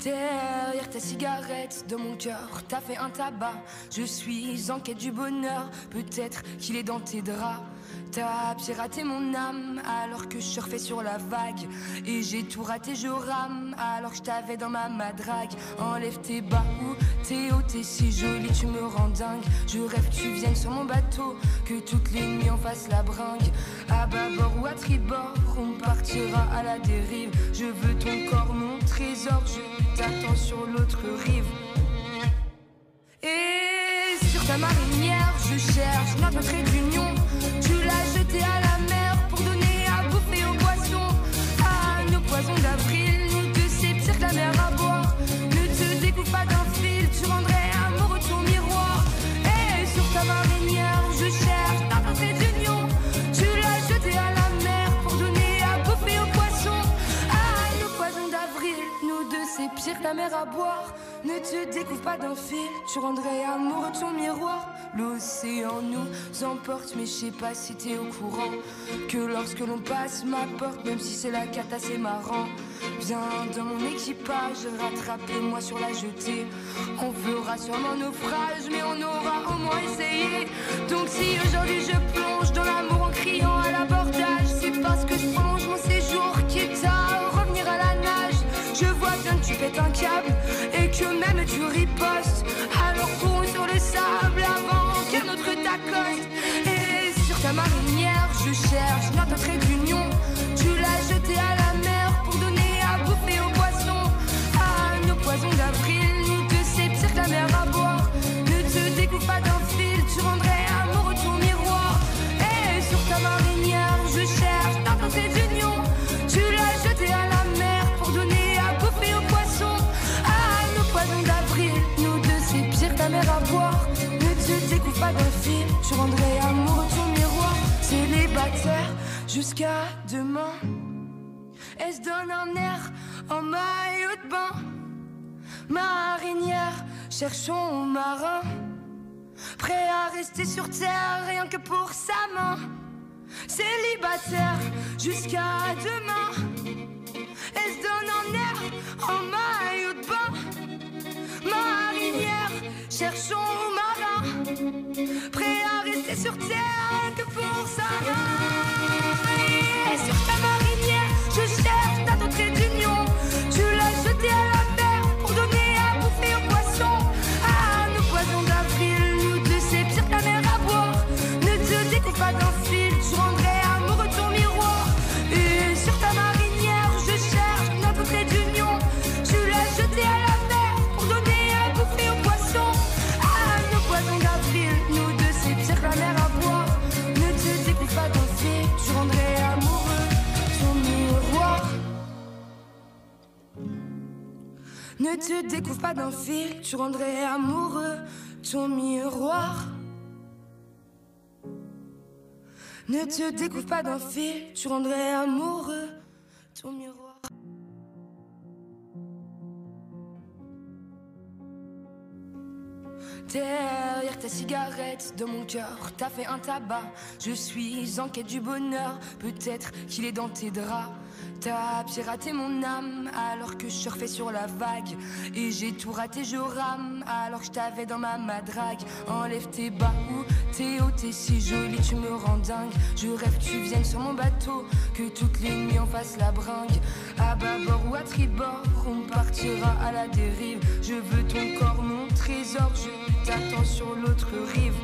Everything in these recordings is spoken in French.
Derrière ta cigarette, dans mon cœur, t'as fait un tabac. Je suis en quête du bonheur, peut-être qu'il est dans tes draps. T'as piraté mon âme alors que je surfais sur la vague. Et j'ai tout raté, je rame alors que je t'avais dans ma madrague. Enlève tes bas ou tes hauts, t'es si jolie, tu me rends dingue. Je rêve que tu viennes sur mon bateau, que toutes les nuits on fasse la bringue. À bâbord ou à tribord, on partira à la dérive. Je veux ton corps, mon trésor, je t'attends sur l'autre rive. Et sur ta marinière, je cherche notre trait d'union. Tu l'as jeté à la mer pour donner à bouffer aux poissons. À nos poisons d'avril, nous deux c'est pire que la mer à boire. Ne te découpe pas d'un fil, tu rendrais amoureux ton miroir. Et sur ta marinière, je cherche notre trait d'union. Tu l'as jeté à la mer pour donner à bouffer aux poissons. À nos poisons d'avril, nous deux c'est pire que la mer à boire. Ne te découvre pas d'un fil, tu rendrais amoureux ton miroir. L'océan nous emporte, mais je sais pas si t'es au courant que lorsque l'on passe ma porte, même si c'est la cata, c'est marrant. Viens dans mon équipage, rattrapez-moi sur la jetée. On fera sûrement naufrage, mais on aura au moins essayé. Donc si aujourd'hui je plonge dans l'amour en criant à l'abordage, c'est parce que je prolonge mon séjour, quitte à revenir à la nage. Je vois bien que tu pètes un câble et que même tu ripostes. Alors cours sur le sable avant qu'un autre t'accoste. Et sur ta marinière, je cherche notre trait d'union. Tu l'as jeté à la mer pour donner à bouffer aux poissons. À nos poisons d'avril, nous deux c'est pire que la mer à boire. Ne te découpe pas d'un fil, tu rendrais amoureux ton miroir. Et sur ta marinière, je cherche notre trait d'union. Tu l'as jeté à la mer pour donner à bouffer aux poissons. À nos poisons d'avril, nous deux c'est pire que la mer à boire. Ne te découpe pas d'un fil, tu rendrais amoureux ton miroir. Célibataire jusqu'à demain, elle se donne un air en maillot de bain. Marinière, cherchons marin, prêt à rester sur terre rien que pour sa main. Célibataire jusqu'à demain, elle se donne un air en maillot de bain. Marinière, cherchons marin, prêt à rester sur terre que pour sa main. Et sur ta marinière, je cherche ta trait d'union. Tu l'as jeté à la mer pour donner à bouffer aux poissons. À nos poisons d'avril, nous deux c'est pire que la mer à boire. Ne te découpe pas d'un fil, tu rendrais amoureux ton miroir. Et sur ta marinière, je cherche notre trait d'union. Tu l'as jeté à la mer pour donner à bouffer aux poissons. À nos poisons d'avril, nous deux c'est pire que la mer à boire. Ne te découpe pas d'un fil, tu rendrais amoureux ton miroir. Ne te découvre pas d'un fil, tu rendrais amoureux ton miroir. Ne te découvre pas d'un fil, tu rendrais amoureux ton miroir. Derrière ta cigarette, dans mon cœur, t'as fait un tabac. Je suis en quête du bonheur, peut-être qu'il est dans tes draps. T'as piraté mon âme alors que je surfais sur la vague. Et j'ai tout raté, je rame alors que je t'avais dans ma madrague. Enlève tes bas ou tes hauts, t'es si jolie, tu me rends dingue. Je rêve que tu viennes sur mon bateau, que toutes les nuits on fasse la bringue. À bâbord ou à tribord, on partira à la dérive. Je veux ton corps, mon trésor, je t'attends sur l'autre rive.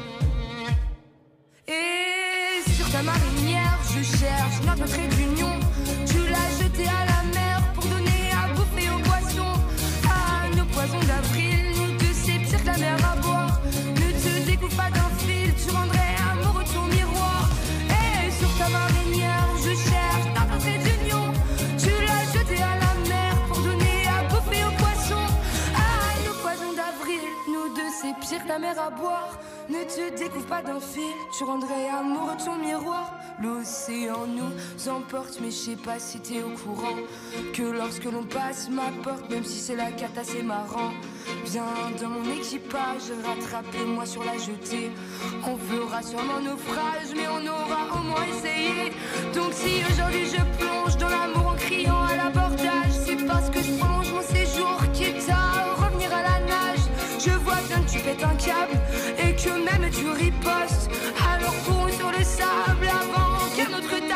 Et sur ta marinière, je cherche notre trait d'union. Tu l'as jeté à la mer pour donner à bouffer aux poissons. À nos poisons d'avril, nous deux c'est pire que la mer à boire. Ne te découpe pas d'un fil, tu rendrais amoureux ton miroir. Et sur ta marinière, je cherche notre trait d'union. Tu l'as jeté à la mer pour donner à bouffer aux poissons. À nos poisons d'avril, nous deux c'est pire que la mer à boire. Ne te découvre pas d'un fil, tu rendrais amoureux ton miroir. L'océan nous emporte, mais je sais pas si t'es au courant que lorsque l'on passe ma porte, même si c'est la cata, c'est marrant. Viens dans mon équipage, rattrapez-moi sur la jetée. On fera sûrement naufrage, mais on aura au moins essayé. Donc si aujourd'hui je plonge dans l'amour en criant à l'abordage, c'est parce que je prolonge mon séjour qui est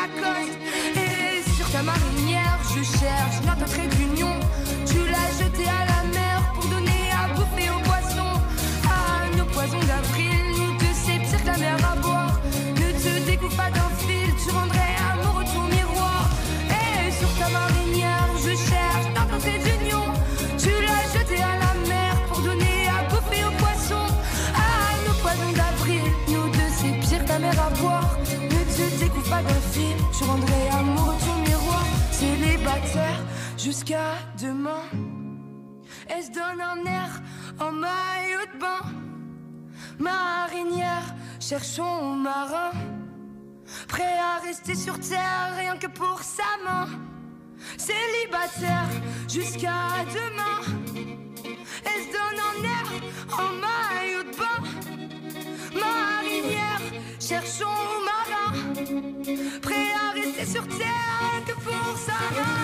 Lacoste. Et sur ta marinière, je cherche notre trait d'union. Tu l'as jeté à la mer pour donner à bouffer aux poissons. À nos poisons d'avril, nous deux c'est pire que la mer à boire. Ne te découpe pas d'un fil, tu rendrais amoureux ton miroir. Et sur ta marinière, je cherche notre trait d'union. Tu l'as jeté à la mer pour donner à bouffer aux poissons. À nos poisons d'avril, nous deux c'est pire que la mer à boire. Ne te découpe pas d'un fil, tu rendrais amoureux ton miroir. Célibataire jusqu'à demain. Elle se donne un air en maillot de bain. Marinière, cherchons marin, prêt à rester sur terre rien que pour sa main. Célibataire jusqu'à demain. Elle se donne un air en maillot de bain. Marinière, cherchons marin, prêt à rester sur terre rien que pour sa main.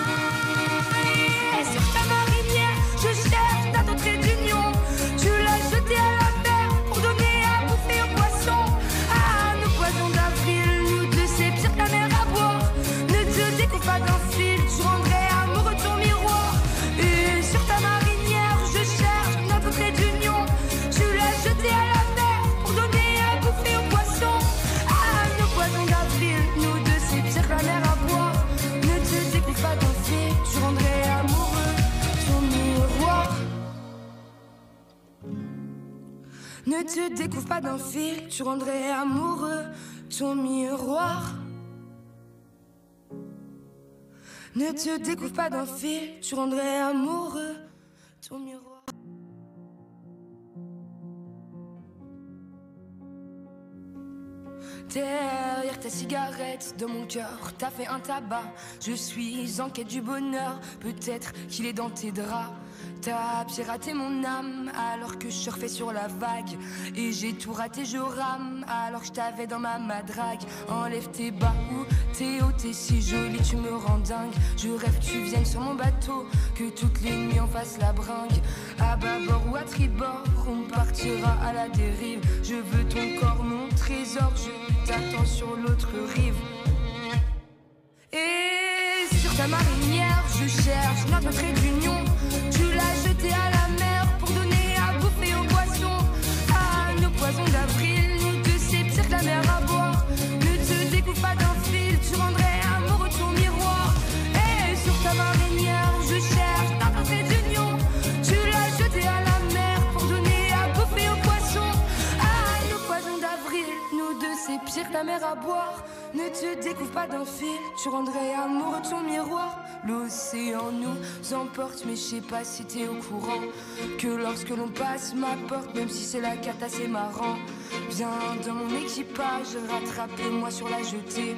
Et sur ta marinière, je cherche ta trait d'union. Tu l'as jeté à la mer pour donner à bouffer aux poissons. À nos poisons d'avril, nous deux c'est pire que la mer à boire. Ne te découpe pas d'un fil, tu rendrais amoureux ton miroir. Et sur ta marinière, je cherche notre trait d'union. Tu l'as jeté à la mer pour donner à bouffer aux poissons. À nos poisons d'avril, nous deux c'est pire que la mer à boire. Ne te découpe pas d'un fil, tu rendrais amoureux ton miroir. Ne te découvre pas d'un fil, tu rendrais amoureux ton miroir. Ne te découvre pas d'un fil, tu rendrais amoureux ton miroir. Derrière ta cigarette, dans mon cœur, t'as fait un tabac. Je suis en quête du bonheur, peut-être qu'il est dans tes draps. T'as piraté mon âme alors que je surfais sur la vague. Et j'ai tout raté, je rame alors que je t'avais dans ma madrague. Enlève tes bas ou t'es haut, t'es si jolie, tu me rends dingue. Je rêve que tu viennes sur mon bateau, que toutes les nuits on fasse la bringue. À bâbord ou à tribord, on partira à la dérive. Je veux ton corps, mon trésor, je t'attends sur l'autre rive. Et sur ta marinière, je cherche notre trait d'union. Tu l'as jeté à la mer pour donner à bouffer aux poissons. À nos poisons d'avril, nous deux c'est pire que la mer à boire. Ne te découpe pas d'un fil, tu rendrais amoureux ton miroir. Et sur ta marinière, je cherche notre trait d'union. Tu l'as jeté à la mer pour donner à bouffer aux poissons. À nos poisons d'avril, nous deux c'est pire que la mer à boire. Ne te découvre pas d'un fil, tu rendrais amoureux ton miroir. L'océan nous emporte, mais je sais pas si t'es au courant que lorsque l'on passe ma porte, même si c'est la cata, c'est marrant. Viens dans mon équipage, rattrape-moi sur la jetée.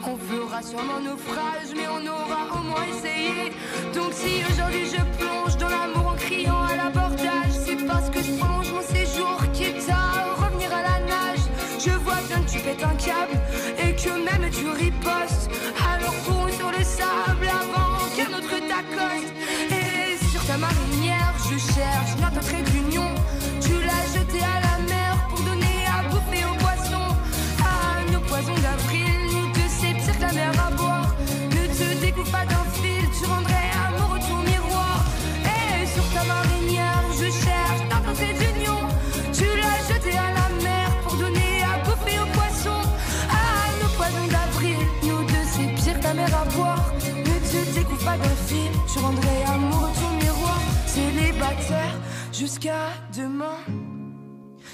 On fera sûrement naufrage, mais on aura au moins essayé. Donc si aujourd'hui je plonge dans l'amour en criant à l'abordage, c'est parce que je prolonge mon séjour, quitte à revenir à la nage. Je vois bien que tu pètes un câble et que même tu ripostes. Alors cours sur le sable avant qu'un autre t'accoste. Et sur ta marinière, je cherche notre trait d'union. Tu l'as jeté à la mer pour donner à bouffer aux poissons. À nos poisons d'avril, nous deux c'est pire que la mer à boire. Ne te découpe pas d'un fil, tu rendrais amoureux ton miroir. Et sur ta marinière, je cherche notre trait d'union. Tu l'as jeté à la mer pour donner à bouffer aux poissons. À nos poisons d'avril, nous deux c'est pire que la mer à boire. Ne te découpe pas d'un fil, tu rendrais amoureux ton miroir. Célibataire jusqu'à demain.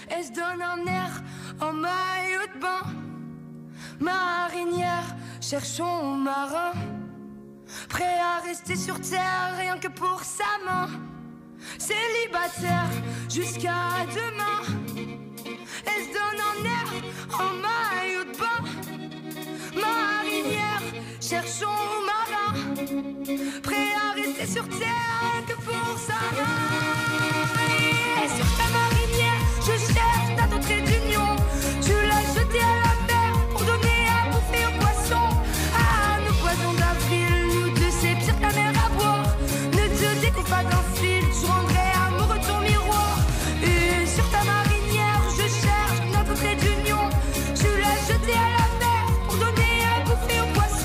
Elle se donne un air en maillot de bain. Marinière, cherchons marin, prêt à rester sur terre rien que pour sa main. Célibataire jusqu'à demain. Elle se donne un air en maillot de bain. Marinière, cherchons marin, prêt à rester sur terre rien que pour sa main. Et sur ta marinière, je cherche ta trait d'union. Tu l'as jeté à la mer pour donner à bouffer aux poissons. À nos poisons d'avril, nous deux c'est pire que la mer à boire. Ne te découpe pas d'un fil, tu rendrais amoureux ton miroir. Et sur ta marinière, je cherche notre trait d'union. Tu l'as jeté à la mer pour donner à bouffer aux poissons.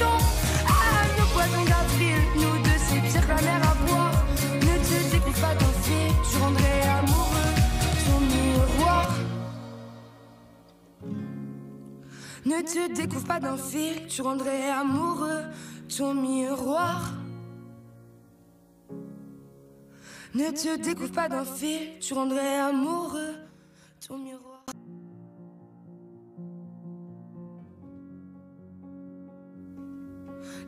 Ne te découvre pas d'un fil, tu rendrais amoureux ton miroir. Ne te découvre pas d'un fil, tu rendrais amoureux ton miroir.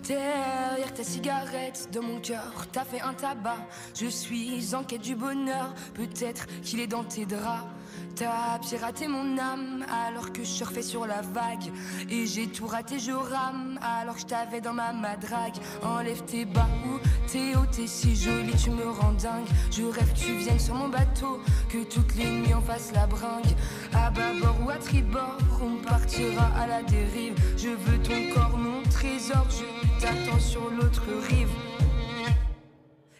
Derrière ta cigarette, dans mon cœur, t'as fait un tabac. Je suis en quête du bonheur, peut-être qu'il est dans tes draps. T'as piraté mon âme alors que je surfais sur la vague. Et j'ai tout raté, je rame alors que je t'avais dans ma madrague. Enlève tes bas ou tes hauts, t'es si jolie, tu me rends dingue. Je rêve que tu viennes sur mon bateau, que toutes les nuits on fasse la bringue. À bâbord ou à tribord, on partira à la dérive. Je veux ton corps, mon trésor, je t'attends sur l'autre rive.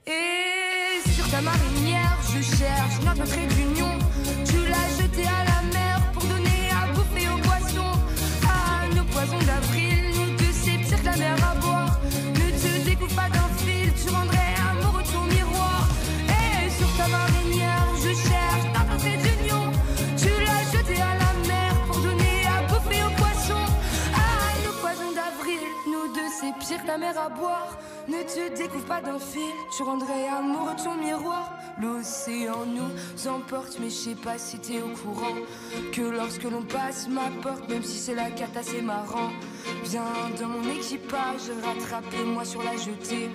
Et sur ta marinière, je cherche notre trait d'union. Tu l'as jeté à la mer pour donner à bouffer aux poissons. À nos poisons d'avril, nous deux c'est pire que la mer à boire. Ne te découvre pas d'un fil, tu rendrais amoureux ton miroir. Et sur ta marinière, je cherche notre trait d'union. Tu l'as jeté à la mer pour donner à bouffer aux poissons. À nos poisons d'avril, nous deux c'est pire que la mer à boire. Ne te découvre pas d'un fil, tu rendrais amoureux ton miroir. L'océan nous emporte, mais je sais pas si t'es au courant que lorsque l'on passe ma porte, même si c'est la cata, c'est marrant. Viens dans mon équipage, rattrapez-moi sur la jetée.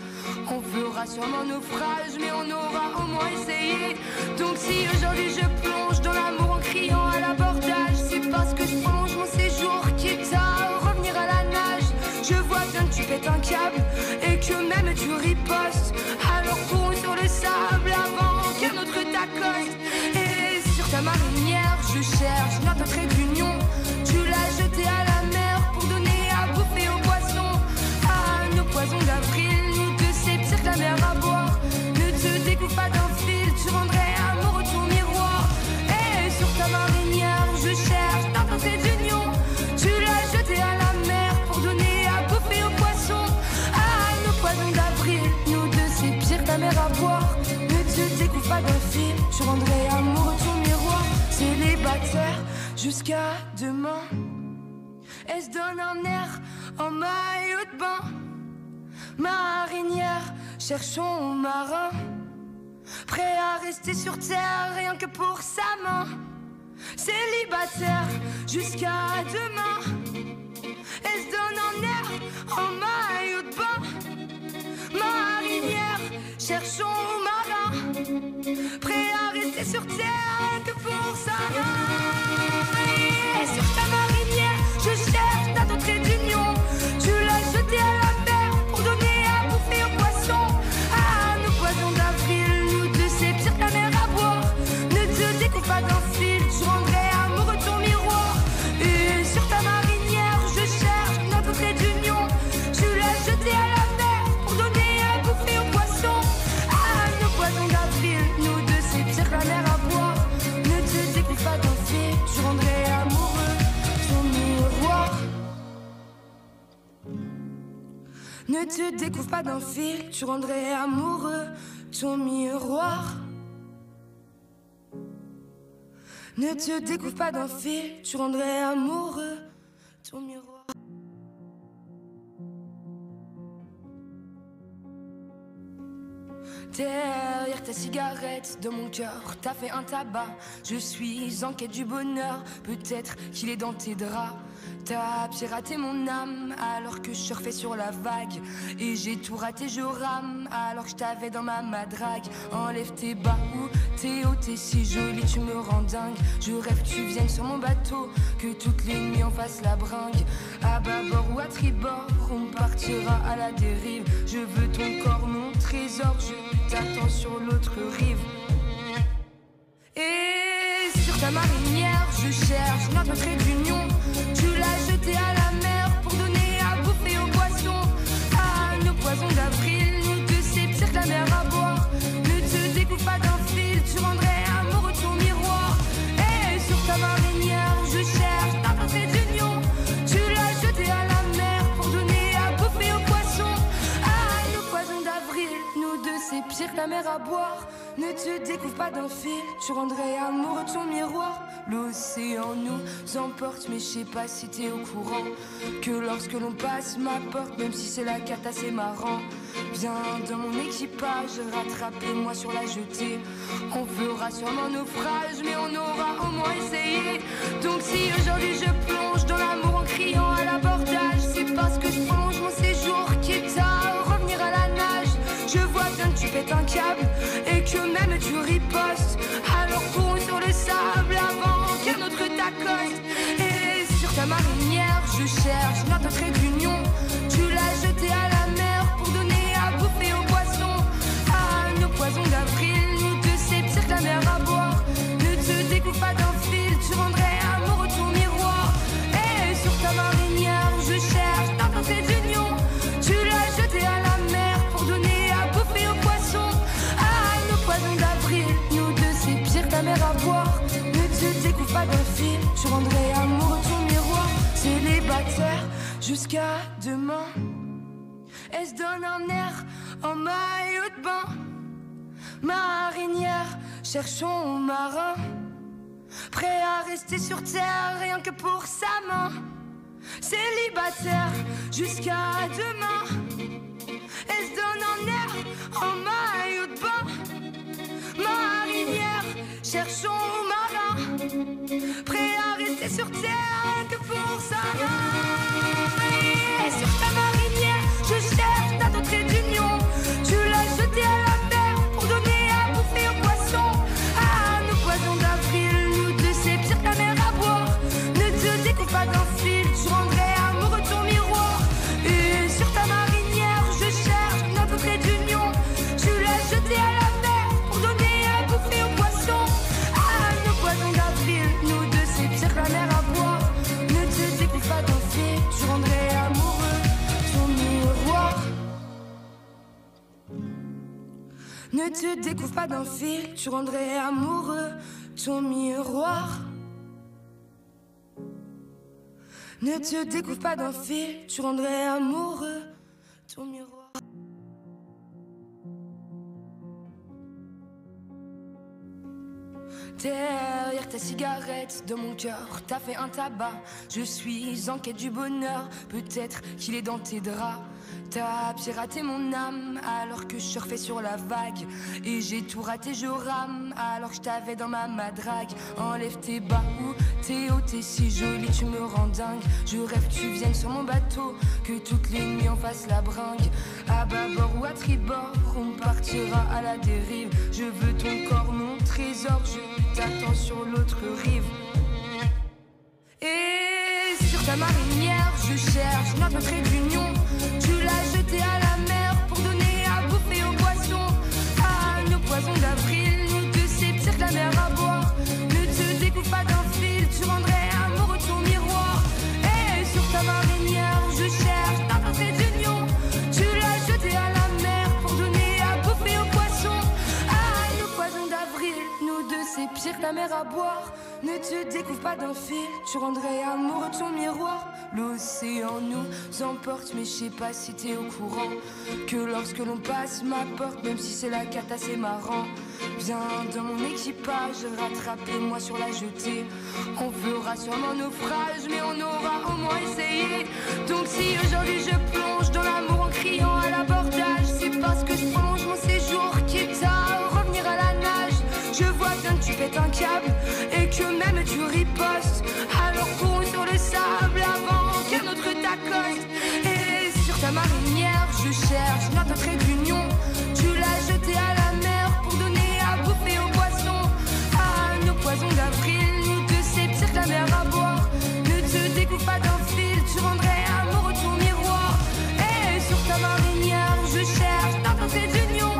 On fera sûrement naufrage, mais on aura au moins essayé. Donc si aujourd'hui je plonge dans l'amour en criant à l'abordage, c'est parce que je prolonge mon séjour, quitte à revenir à la nage. Je vois bien que tu pètes un câble et que même tu ripostes. Alors cours sur le sable avant qu'un autre t'accoste. Et sur ta marinière, je cherche notre trait d'union. Tu l'as jeté à la mer pour donner à bouffer aux poissons. À nos poisons d'avril, nous deux c'est pire que la mer à boire. Ne te découvre pas d'un fil, tu rendrais amoureux ton miroir. Et sur ta marinière, je cherche notre trait d'union. Tu l'as jeté à la mer pour donner à bouffer aux poissons. À nos poisons d'avril, nous deux c'est pire que la mer à boire. Ne te découvre pas d'un fil, tu rendrais amoureux ton miroir. Célibataire jusqu'à demain, elle se donne un air en maillot de bain. Marinière, cherchons marin, prêt à rester sur terre rien que pour sa main. Célibataire jusqu'à demain, elle se donne un air en maillot de bain. Marinière, cherchons marin, prêt à rester sur terre que pour sa main. Et sur ta marinière, je cherche ta trait d'union. Tu l'as jeté à la mer pour donner à bouffer aux poissons. À nos poisons d'avril, nous deux c'est pire que la mer à boire. Ne te découvre pas d'un fil, tu rendrais amoureux ton miroir. Et sur ta marinière, je cherche notre trait d'union. Tu l'as jeté à la mer pour donner à bouffer aux poissons. À nos poisons d'avril, nous deux c'est pire que la mer à boire. Ne te découvre pas d'un fil, tu rendrais amoureux ton miroir. Ne te découvre pas d'un fil, tu rendrais amoureux ton miroir. Ne te découvre pas d'un fil, tu rendrais amoureux ton miroir. Derrière ta cigarette, dans mon cœur, t'as fait un tabac. Je suis en quête du bonheur, peut-être qu'il est dans tes draps. T'as piraté mon âme alors que je surfais sur la vague. Et j'ai tout raté, je rame alors que je t'avais dans ma madrague. Enlève tes bas ou tes hauts, t'es si jolie, tu me rends dingue. Je rêve que tu viennes sur mon bateau, que toutes les nuits on fasse la bringue. À bâbord ou à tribord, on partira à la dérive. Je veux ton corps, mon trésor, je t'attends sur l'autre rive. Et sur ta marinière, je cherche notre trait d'union. Tu l'as jeté à la mer pour donner à bouffer aux poissons. À nos poisons d'avril, nous deux c'est pire que la mer à boire. Ne te découvre pas d'un fil, tu rendrais amoureux ton miroir. Et sur ta marinière, je cherche notre trait d'union. Tu l'as jeté à la mer pour donner à bouffer aux poissons. À nos poisons d'avril, nous deux c'est pire que la mer à boire. Ne te découvre pas d'un fil, tu rendrais amoureux ton miroir. L'océan nous emporte, mais je sais pas si t'es au courant que lorsque l'on passe ma porte, même si c'est la cata, c'est marrant. Viens dans mon équipage, rattrapez-moi sur la jetée. On fera sûrement naufrage, mais on aura au moins essayé. Donc si aujourd'hui je plonge dans l'amour en criant à l'abordage, c'est parce que je prolonge mon séjour, quitte à revenir à la nage. Je vois bien que tu pètes un câble et que même tu ripostes. Alors cours sur le sable avant qu'un autre t'accoste. Et sur ta marinière, je cherche notre trait d'union. Tu l'as jeté à la mer pour donner à bouffer aux poissons. À nos poisons d'avril, nous deux c'est pire que la mer à boire. Ne te découvre pas d'un fil, tu rendrais amoureux ton miroir. Et sur ta marinière, je cherche notre trait d'union. Tu l'as jeté à la mer pour donner à bouffer aux poissons. À nos poisons d'avril, nous deux c'est pire que la mer à boire. Ne te découvre pas d'un fil, tu rendrais amoureux ton miroir. Célibataire jusqu'à demain. Elle se donne un air en maillot de bain. Marinière, cherchons marin, prêt à rester sur terre rien que pour sa main. Célibataire jusqu'à demain. Elle se donne un air en maillot de bain. Marinière, cherchons marin, prêt à rester sur terre rien que pour sa main. Et sur ta marinière, je cherche ta trait d'union. Tu l'as jeté à la mer pour donner à bouffer aux poissons. À nos poisons d'avril, nous deux c'est pire que la mer à boire. Ne te découvre pas d'un fil, tu rendrais amoureux ton miroir. Et sur ta marinière, je cherche notre trait d'union. Tu l'as jeté à la mer pour donner à bouffer aux poissons. À nos poisons d'avril, nous deux c'est pire que la mer à boire. Ne te découvre pas d'un fil, tu rendrais amoureux ton miroir. Ne te découvre pas d'un fil, tu rendrais amoureux ton miroir. Ne te découvre pas d'un fil, tu rendrais amoureux ton miroir. Derrière ta cigarette, dans mon cœur, t'as fait un tabac. Je suis en quête du bonheur, peut-être qu'il est dans tes draps. T'as piraté mon âme alors que je surfais sur la vague. Et j'ai tout raté, je rame alors que je t'avais dans ma madrague. Enlève tes bas ou tes hauts, t'es si jolie, tu me rends dingue. Je rêve que tu viennes sur mon bateau, que toutes les nuits on fasse la bringue. À bâbord ou à tribord, on partira à la dérive. Je veux ton corps, mon trésor, je t'attends sur l'autre rive. Et sur ta marinière, je cherche notre trait d'union. Tu l'as jeté à la mer pour donner à bouffer aux poissons. À nos poisons d'avril, nous deux c'est pire que la mer à boire. Ne te découvre pas d'un fil, tu rendrais amoureux ton miroir. Et sur ta marinière, je cherche notre trait d'union. Tu l'as jeté à la mer pour donner à bouffer aux poissons. À nos poisons d'avril, nous deux c'est pire que la mer à boire. Ne te découvre pas d'un fil, tu rendrais amoureux ton miroir. L'océan nous emporte, mais je sais pas si t'es au courant que lorsque l'on passe ma porte, même si c'est la cata, c'est marrant. Viens dans mon équipage, rattrapez-moi sur la jetée. On fera sûrement naufrage, mais on aura au moins essayé. Donc si aujourd'hui je plonge dans l'amour en criant à l'abordage, c'est parce que je prolonge mon séjour, quitte à revenir à la nage. Je vois bien que tu pètes un câble et que même tu ripostes. Alors cours sur le sable avant qu'un autre t'accoste. Et sur ta marinière, je cherche notre trait d'union. Tu l'as jeté à la mer pour donner à bouffer aux poissons. À nos poisons d'avril, nous deux c'est pire que la mer à boire. Ne te découvre pas d'un fil, tu rendrais amoureux ton miroir. Et sur ta marinière, je cherche notre trait d'union.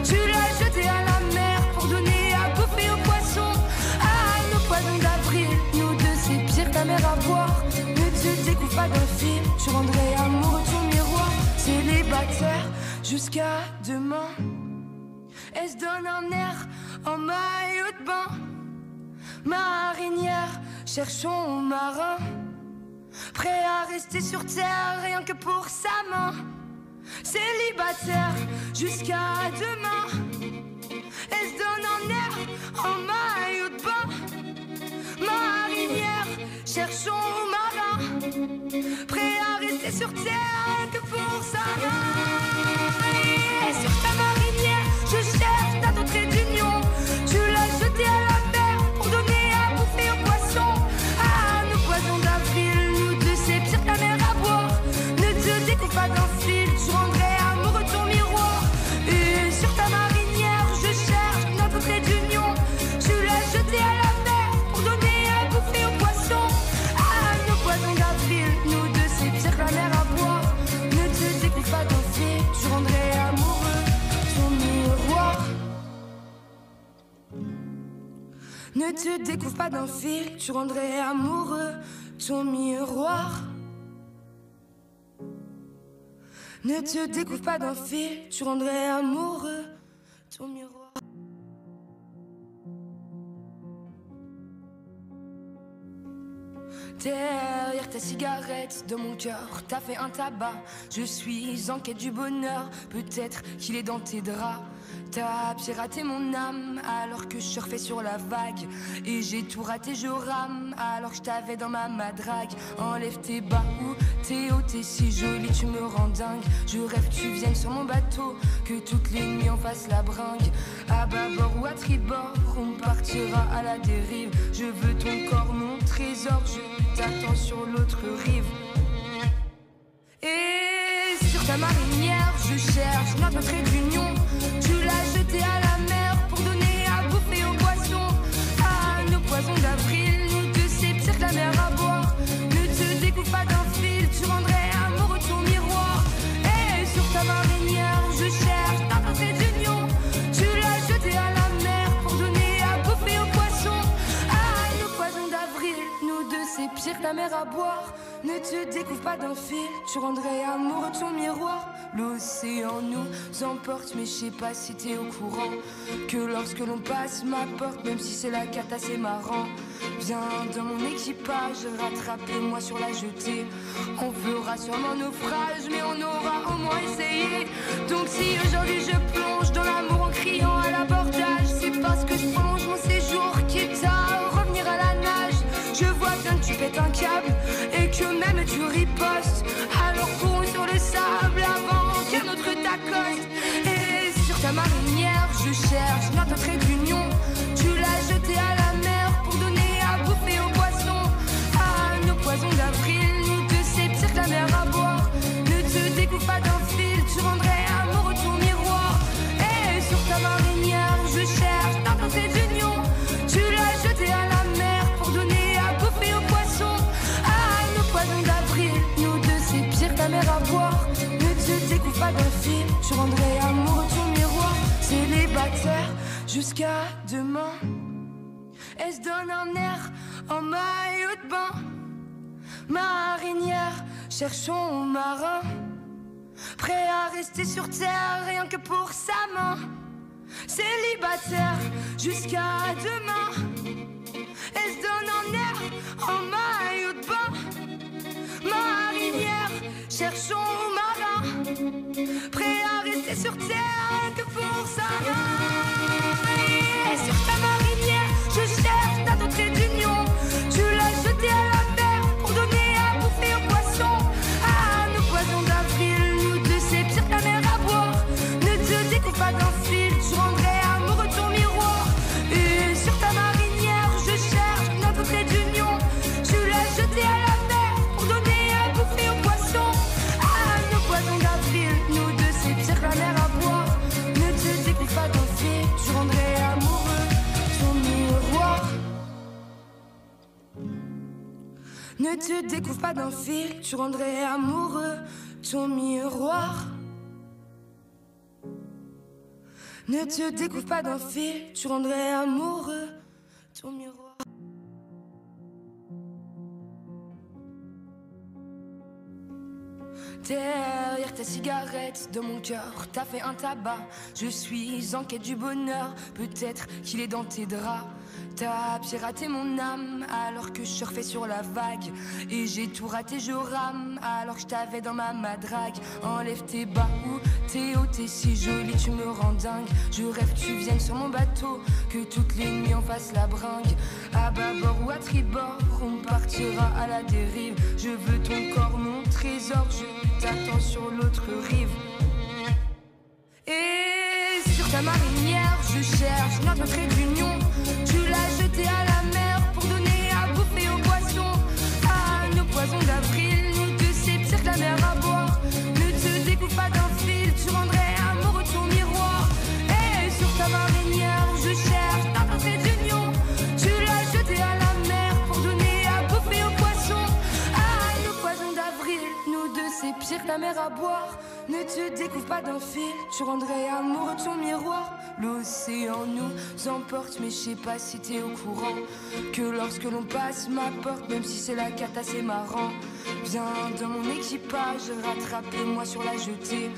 Tu l'as jeté à la mer pour donner à bouffer aux poissons. À nos poisons d'avril, nous deux c'est pire que la mer à boire. Ne te découvre pas d'un fil, tu rendrais amoureux ton miroir. Célibataire jusqu'à demain. Elle se donne un air en maillot de bain. Marinière, cherchons marin, prêt à rester sur terre rien que pour sa main. Célibataire jusqu'à demain. Elle se donne Ne te découvre pas d'un fil, tu rendrais amoureux ton miroir. Ne te découvre pas d'un fil, tu rendrais amoureux ton miroir. Derrière ta cigarette, de mon cœur, t'as fait un tabac. Je suis en quête du bonheur, peut-être qu'il est dans tes draps. T'as piraté mon âme alors que je surfais sur la vague. Et j'ai tout raté, je rame alors que je t'avais dans ma madrague. Enlève tes bas ou tes hauts, t'es si jolie, tu me rends dingue. Je rêve que tu viennes sur mon bateau, que toutes les nuits on fasse la bringue. À bâbord ou à tribord, on partira à la dérive. Je veux ton corps, mon trésor, je t'attends sur l'autre rive. Et sur ta marinière, je cherche notre trait d'union. Tu l'as jeté à la mer pour donner à bouffer aux poissons. À nos poissons d'avril, nous deux c'est pire que la mer à boire. Ne te découpe pas d'un fil, tu rendrais amoureux ton miroir. Et sur ta marinière, je cherche notre trait d'union. Tu l'as jeté à la mer pour donner à bouffer aux poissons. À nos poissons d'avril, nous deux c'est pire que la mer à boire. Ne te découvre pas d'un fil, tu rendrais amoureux ton miroir. L'océan nous emporte, mais je sais pas si t'es au courant que lorsque l'on passe ma porte, même si c'est la cata, c'est marrant. Viens dans mon équipage, rattrapez-moi sur la jetée. On fera sûrement naufrage, mais on aura au moins essayé. Donc si aujourd'hui je plonge dans l'amour en criant à l'abordage, c'est parce que je prolonge mon séjour, quitte à revenir à la nage. Je vois bien que tu pètes un câble et que même tu ripostes. Alors courons sur le sable avant qu'un autre t'accoste. Et sur ta marinière, je cherche notre trait d'union. Tu l'as jeté à la mer pour donner à bouffer aux poissons. À nos poissons d'avril, nous deux c'est pire que la mer à boire. Ne te découpe pas d'un fil, tu rendrais amoureux ton miroir. Et sur ta marinière, je cherche notre trait d'union. Tu l'as jeté à la mer pour donner à bouffer aux poissons. À nos poissons d'avril, nous deux c'est pire que la mer à boire. Ne te découpe pas d'un fil, tu rendrais amoureux ton miroir. Célibataire jusqu'à demain, elle se donne un air en maillot de bain. Marinière, cherchons marin, prêt à rester sur terre rien que pour sa main. Célibataire jusqu'à demain, elle se donne un air en maillot de bain. Marinière, cherchons marin, prêt à rester sur terre rien que pour sa main. Et sur ta marinière, je cherche ta trait d'union. Tu l'as jeté à la mer pour donner à bouffer aux poissons. À nos poissons d'avril, nous deux c'est pire que la mer à boire. Ne te découpe pas d'un fil, tu rendrais amoureux ton miroir. Et sur ta marinière, je cherche notre trait d'union. Tu l'as jeté à la mer pour donner à bouffer aux poissons. À nos poissons d'avril, nous deux c'est pire que la mer à boire. Ne te découpe pas d'un fil, tu rendrais amoureux ton miroir. Ne te découvre pas d'un fil, tu rendrais amoureux ton miroir. Ne te découvre pas d'un fil, tu rendrais amoureux ton miroir. Derrière ta cigarette, de mon cœur, t'as fait un tabac. Je suis en quête du bonheur, peut-être qu'il est dans tes draps. T'as piraté mon âme alors que je surfais sur la vague. Et j'ai tout raté, je rame alors que je t'avais dans ma madrague. Enlève tes bas ou tes hauts, t'es si jolie, tu me rends dingue. Je rêve que tu viennes sur mon bateau, que toutes les nuits on fasse la bringue. À bâbord ou à tribord, on partira à la dérive. Je veux ton corps, mon trésor, je t'attends sur l'autre rive. Et sur ta marinière, je cherche notre trait d'union. Tu l'as jeté à la mer pour donner à bouffer aux poissons. À nos poissons d'avril, nous deux c'est pire que la mer à boire. Ne te découpe pas d'un fil, tu rendrais amoureux ton miroir. Et sur ta marinière, je cherche notre trait d'union. Tu l'as jeté à la mer pour donner à bouffer aux poissons. À nos poissons d'avril, nous deux c'est pire que la mer à boire. Ne te découvre pas d'un fil, tu rendrais amoureux de ton miroir. L'océan nous emporte, mais je sais pas si t'es au courant que lorsque l'on passe ma porte, même si c'est la cata, c'est marrant. Viens dans mon équipage, rattrape-moi sur la jetée.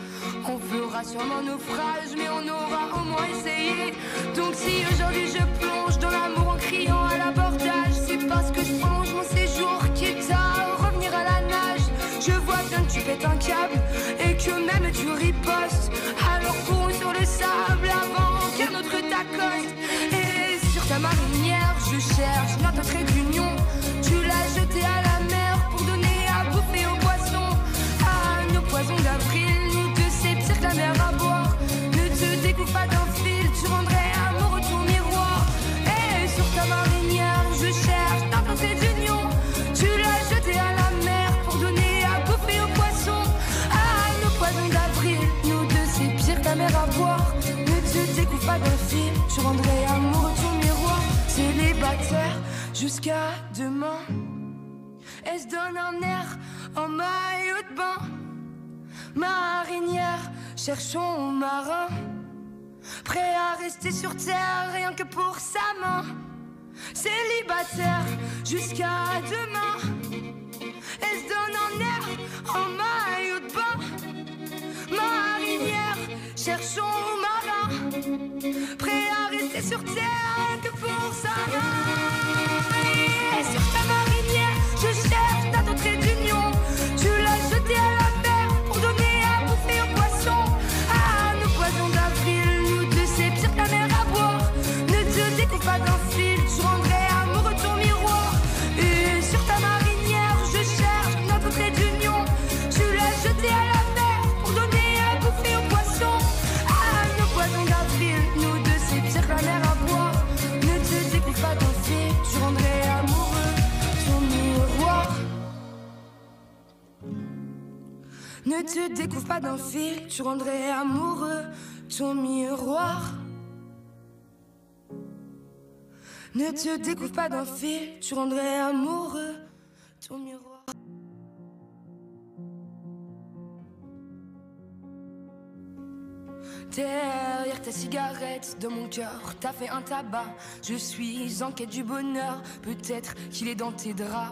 On fera sûrement naufrage, mais on aura au moins essayé. Donc si aujourd'hui je plonge dans l'amour en criant à l'abordage, c'est parce que je prolonge mon séjour, quitte à revenir à la nage. Je vois bien que tu pètes un câble et que même tu ripostes. Alors cours sur le sable avant qu'un autre t'accoste. Et sur ta marinière, je cherche notre trait d'union. Tu l'as jeté à la mer pour donner à bouffer aux poissons. À nos poisons d'avril, nous deux c'est pire que la mer à boire. Ne te découvre pas d'un fil, tu rendrais amoureux de ton miroir. Et sur ta marinière, je cherche notre trait d'union. Tu l'as jeté à la mer pour donner à bouffer aux poissons. À nos poisons d'avril, nous deux c'est pire que la mer à boire. Ne te découvre pas d'un fil, tu rendrais amoureux de ton miroir. Célibataire jusqu'à demain. Elle se donne un air en maillot de bain. Marinière, cherchons marin, prêt à rester sur terre rien que pour sa main. Célibataire jusqu'à demain. Elle se donne un air en maillot de bain. Marinière, cherchons marin, prêt à rester sur terre rien que pour sa main. Et sur ta marinière, je cherche ta trait d'union. Tu l'as jeté à la mer pour donner à bouffer aux poissons. À nos poisons d'avril, nous deux c'est pire que la mer à boire. Ne te découvre pas d'un fil, tu rendrais amoureux de ton miroir. Et sur ta marinière, je cherche notre trait d'union. Tu l'as jeté à la mer pour donner à bouffer aux poissons. À nos poisons d'avril, nous deux c'est pire que la mer à boire. Ne te découvre pas d'un fil, tu rendrais amoureux de ton miroir. Ne te découvre pas d'un fil, tu rendrais amoureux ton miroir. Ne te découvre pas d'un fil, tu rendrais amoureux ton miroir. Derrière ta cigarette, dans mon cœur, t'as fait un tabac. Je suis en quête du bonheur, peut-être qu'il est dans tes draps.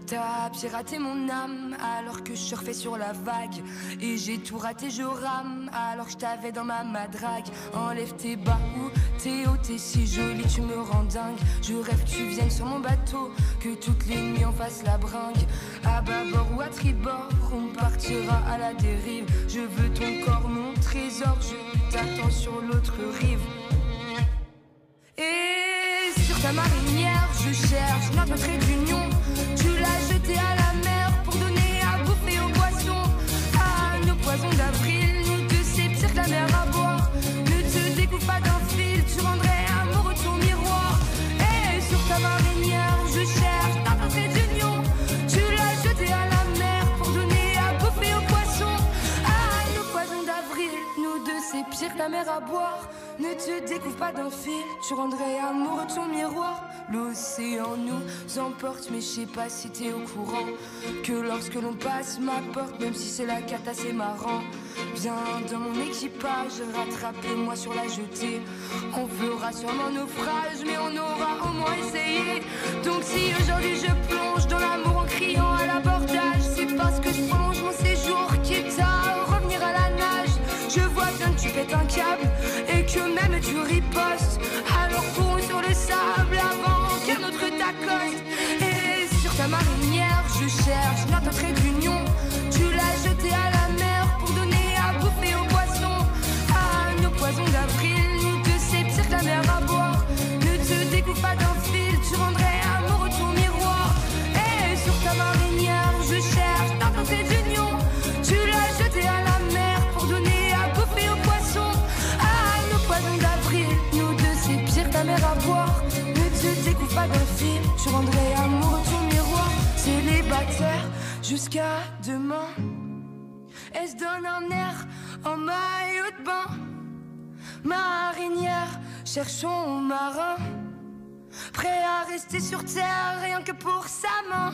T'as piraté mon âme alors que je surfais sur la vague. Et j'ai tout raté, je rame alors que je t'avais dans ma madrague. Enlève tes bas ou t'es haut, t'es si jolie, tu me rends dingue. Je rêve que tu viennes sur mon bateau, que toutes les nuits on fasse la bringue. À bâbord ou à tribord, on partira à la dérive. Je veux ton corps, mon trésor, je t'attends sur l'autre rive. Et sur ta marinière, je cherche notre trait d'union. Tu l'as jeté à la mer pour donner à bouffer aux poissons. À nos poisons d'avril, nous deux c'est pire que la mer à boire. Ne te découvre pas d'un fil, tu rendrais amoureux de ton miroir. Et sur ta marinière, je cherche notre trait d'union. Tu l'as jeté à la mer pour donner à bouffer aux poissons. À nos poisons d'avril, nous deux c'est pire que la mer à boire. Ne te découvre pas d'un fil, tu rendrais amoureux de ton miroir. L'océan nous emporte, mais je sais pas si t'es au courant que lorsque l'on passe ma porte, même si c'est la cata, c'est marrant. Viens dans mon équipage, rattrape-moi sur la jetée. On fera sûrement naufrage, mais on aura au moins essayé. Donc si aujourd'hui je plonge dans l'amour en criant à l'abordage, c'est parce que je prolonge mon séjour, quitte à revenir à la nage. Je vois bien que tu pètes un câble et que même tu ripostes. Alors cours sur le sable avant qu'un autre t'accoste. Et sur ta marinière, je cherche notre trait d'union. Tu l'as jeté à la mer pour donner à bouffer aux poissons. À nos poisons d'avril, nous deux c'est pire que la mer à boire. Ne te découvre pas d'un fil, tu rendrais amoureux de ton miroir. Et sur ta marinière, je cherche notre trait d'union. Tu l'as jeté à la mer pour donner à bouffer aux poissons. À nos poisons d'avril, nous deux c'est pire que la mer à boire. Ne te découvre pas d'un fil, tu rendrais amoureux de ton miroir. Célibataire jusqu'à demain. Elle se donne un air en maillot de bain. Marinière, cherchons marin, prêt à rester sur terre rien que pour sa main.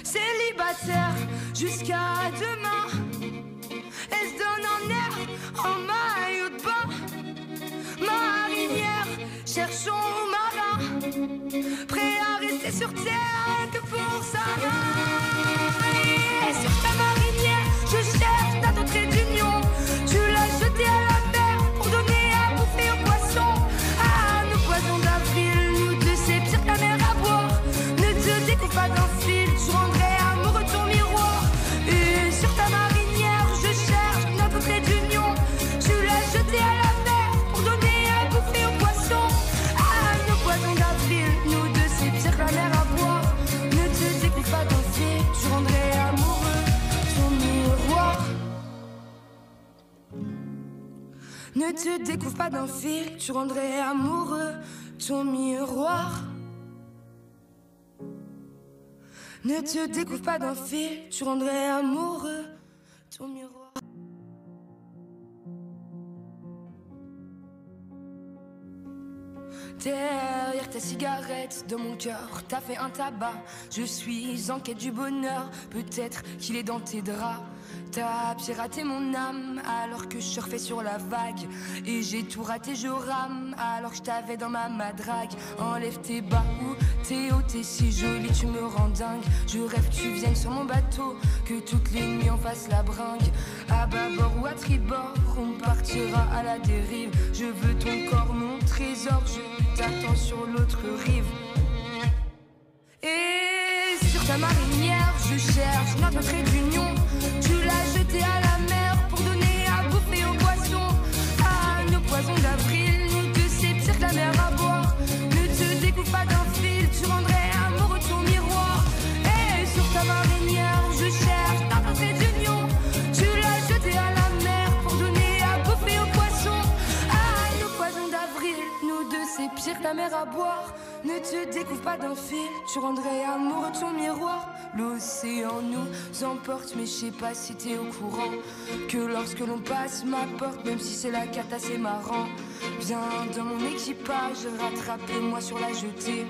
Célibataire jusqu'à demain. Elle se donne un air en maillot de bain. Marinière, cherchons marin, prêt à rester sur terre que pour ça. Et sur ta marinière, je cherche ta trait d'union. Tu l'as jeté à la mer pour donner à bouffer aux poissons. Ah, nos poissons d'avril, nous deux c'est pire que la mer à boire. Ne te découpe pas d'un fil, je rendrai amoureux de ton miroir. Et sur ta marinière, je cherche notre trait d'union. Tu l'as jeté à la mer pour donner à bouffer aux poissons. Ah, nos poissons d'avril, nous deux c'est pire que la mer à boire. Ne te découpe pas d'un fil, je rendrai amoureux ton miroir. Ne te découvre pas d'un fil, tu rendrais amoureux ton miroir. Ne te découvre pas d'un fil, tu rendrais amoureux ton miroir. Derrière ta cigarette, de mon cœur, t'as fait un tabac. Je suis en quête du bonheur, peut-être qu'il est dans tes draps. T'as piraté mon âme alors que je surfais sur la vague. Et j'ai tout raté, je rame alors que je t'avais dans ma madrague. Enlève tes bas ou t'es haut, t'es si jolie, tu me rends dingue. Je rêve que tu viennes sur mon bateau, que toutes les nuits on fasse la bringue. À bâbord ou à tribord, on partira à la dérive. Je veux ton corps, mon trésor, je t'attends sur l'autre rive. Et sur ta marinière, je cherche notre trait d'union. Tu l'as jeté à la mer pour donner à bouffer aux poissons. Ah, nos poissons d'avril, nous deux c'est pire que la mer à boire. Ne te découpe pas d'un fil, tu rendrais amoureux ton miroir. Et sur ta marinière, je cherche notre trait d'union. Tu l'as jeté à la mer pour donner à bouffer aux poissons. Ah, nos poissons d'avril, nous deux c'est pire que la mer à boire. Ne te découvre pas d'un fil, tu rendrais amoureux ton miroir. L'océan nous emporte, mais je sais pas si t'es au courant que lorsque l'on passe ma porte, même si c'est la cata, c'est marrant. Viens dans mon équipage, rattrape-moi sur la jetée.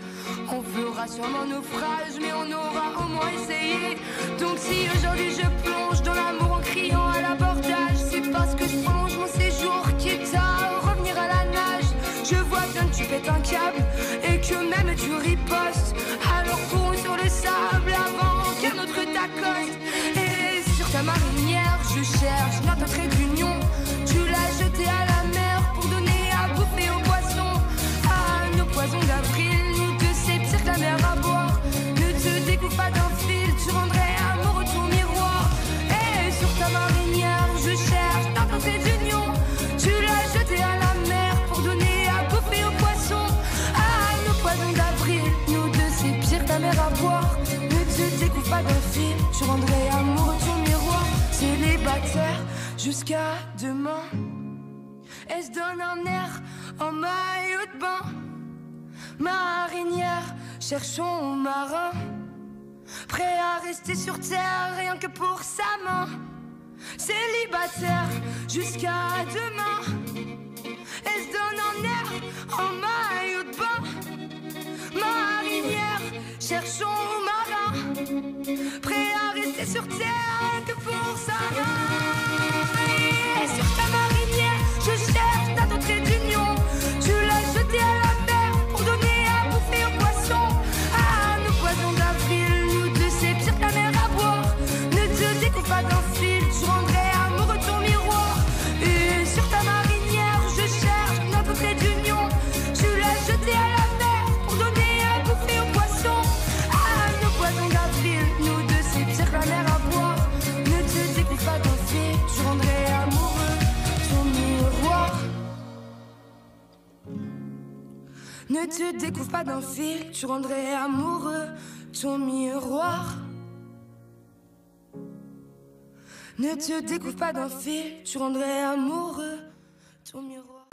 On fera sûrement naufrage, mais on aura au moins essayé. Donc si aujourd'hui je plonge dans l'amour en criant à l'abordage, c'est parce que je prolonge mon séjour, quitte à revenir à la nage. Je vois bien que tu pètes un câble et que même tu ripostes. Alors cours sur le sable avant qu'un autre t'accoste. Et sur ta marinière, je cherche notre trait d'union. Tu l'as jeté à la mer pour donner à bouffer aux poissons. Ah, nos poissons d'avril, nous deux c'est pire que la mer à boire. Ne te découpe pas d'un fil, tu rendrais amoureux ton miroir. Et sur ta marinière, je cherche notre trait d'union. Tu l'as jeté à la mer pour donner à bouffer aux poissons. Ah, nos poissons d'avril, nous deux c'est pire que la mer à boire. Ne te découvre pas d'un fil, tu rendrais amoureux ton miroir. Célibataire jusqu'à demain, elle se donne un air en maillot de bain. Marinière, cherchons marin, prêt à rester sur terre rien que pour sa main. Célibataire jusqu'à demain, elle se donne un air en maillot de bain. Marinière, cherchons marin, prêt à rester sur terre que pour sa main. Et sur ta marinière, je cherche ta trait d'union. Tu l'as jeté à la mer pour donner à bouffer aux poissons. Ah, nos poissons d'avril, nous deux c'est pire que la mer à boire. Ne te découpe pas d'un fil, tu rendrais amoureux ton miroir. Et sur ta marinière, je cherche notre trait d'union. Tu l'as jeté à la mer pour donner à bouffer aux poissons. Ah, nos poissons d'avril, nous deux c'est pire que la mer à boire. Ne te découpe pas d'un fil, tu rendrais amoureux ton miroir. Ne te découvre pas d'un fil, tu rendrais amoureux ton miroir. Ne te découvre pas d'un fil, tu rendrais amoureux ton miroir.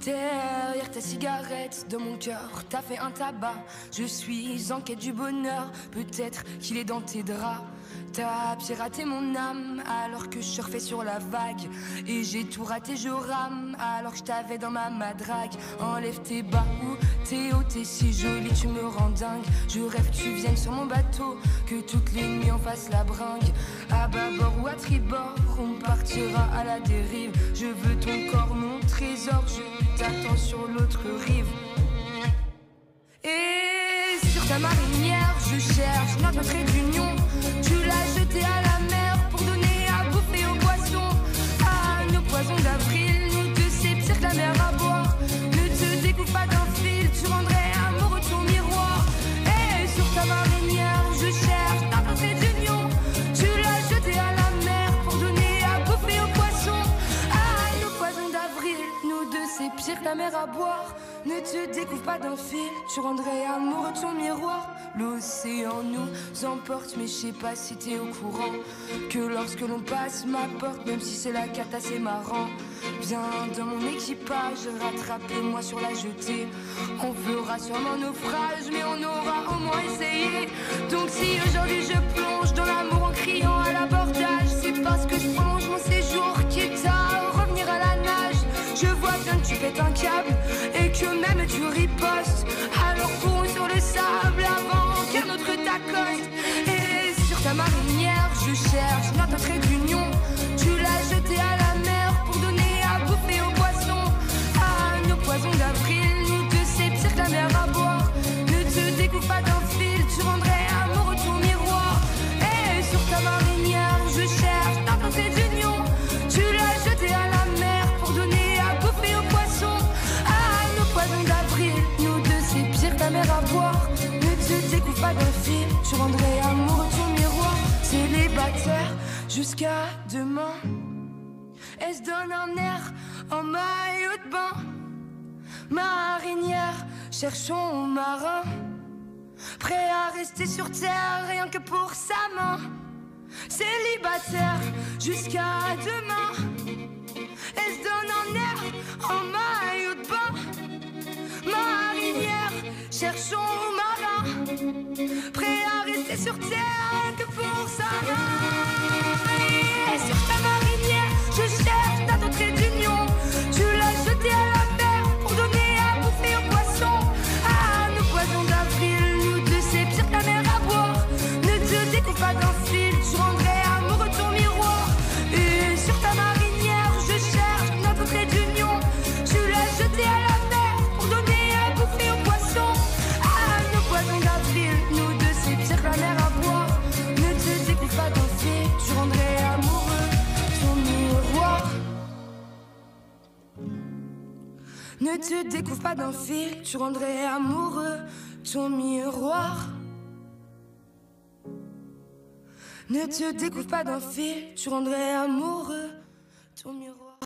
Derrière ta cigarette, de mon cœur, t'as fait un tabac. Je suis en quête du bonheur, peut-être qu'il est dans tes draps. T'as piraté mon âme alors que je surfais sur la vague. Et j'ai tout raté, je rame alors que je t'avais dans ma madrague. Enlève tes bas ou tes hauts, t'es si jolie, tu me rends dingue. Je rêve que tu viennes sur mon bateau, que toutes les nuits on fasse la bringue. À bâbord ou à tribord, on partira à la dérive. Je veux ton corps, mon trésor, je t'attends sur l'autre rive. Et sur ta marinière, je cherche notre trait d'union. Tu l'as jeté à la mer pour donner à bouffer aux poissons. À nos poisons d'avril, nous deux c'est pire que la mer à boire. Ne te découpe pas d'un fil, tu rendrais amoureux ton miroir. Et sur ta marinière, je cherche notre trait d'union. Tu l'as jeté à la mer pour donner à bouffer aux poissons. À nos poisons d'avril, nous deux c'est pire que la mer à boire. Ne te découvre pas d'un fil, tu rendrais amoureux ton miroir. L'océan nous emporte, mais je sais pas si t'es au courant que lorsque l'on passe ma porte, même si c'est la cata, c'est marrant. Viens dans mon équipage, rattrape-moi sur la jetée. On fera sûrement naufrage, mais on aura au moins essayé. Donc si aujourd'hui je plonge dans l'amour en criant à l'abordage, c'est parce que je prolonge mon séjour, quitte à revenir à la nage. Je vois bien que tu pètes un câble et que même tu ripostes. Alors cours sur le sable avant qu'un autre t'accoste. Et sur ta marinière, je cherche notre trait d'union. Tu l'as jeté à la mer pour donner à bouffer aux poissons. À nos poisons d'avril, nous deux c'est pire que la mer à boire. Ne te découpe pas d'un fil, tu rendrais amoureux ton miroir. Et sur ta marinière, je cherche notre trait d'union. Tu l'as jeté à la mer pour donner à bouffer aux poissons. À nos poisons d'avril, nous deux c'est pire que la mer à boire. Ne te découpe pas d'un fil, tu rendrais amoureux ton miroir. Célibataire jusqu'à demain, elle se donne un air en maillot de bain. Marinière, cherchons marin, prêt à rester sur terre rien que pour sa main. Célibataire jusqu'à demain, elle se donne un air en maillot de bain. Marinière, cherchons marin, prêt à rester sur terre rien que pour sa main. Et sur ta marinière, je cherche ta trait d'union. Tu l'as jeté à la mer pour donner à bouffer aux poissons. À nos poisons d'avril, nous deux c'est pire que la mer à boire. Ne te découpe pas d'un fil, tu rendrais amoureux ton miroir. Et sur ta marinière, je cherche notre trait d'union. Tu l'as jeté à la mer pour donner à bouffer aux poissons. À nos poisons d'avril, nous deux c'est pire que la mer à boire. Ne te découpe pas d'un fil, tu rendrais amoureux ton miroir. Ne te découvre pas d'un fil, tu rendrais amoureux ton miroir. Ne te découvre pas d'un fil, tu rendrais amoureux ton miroir.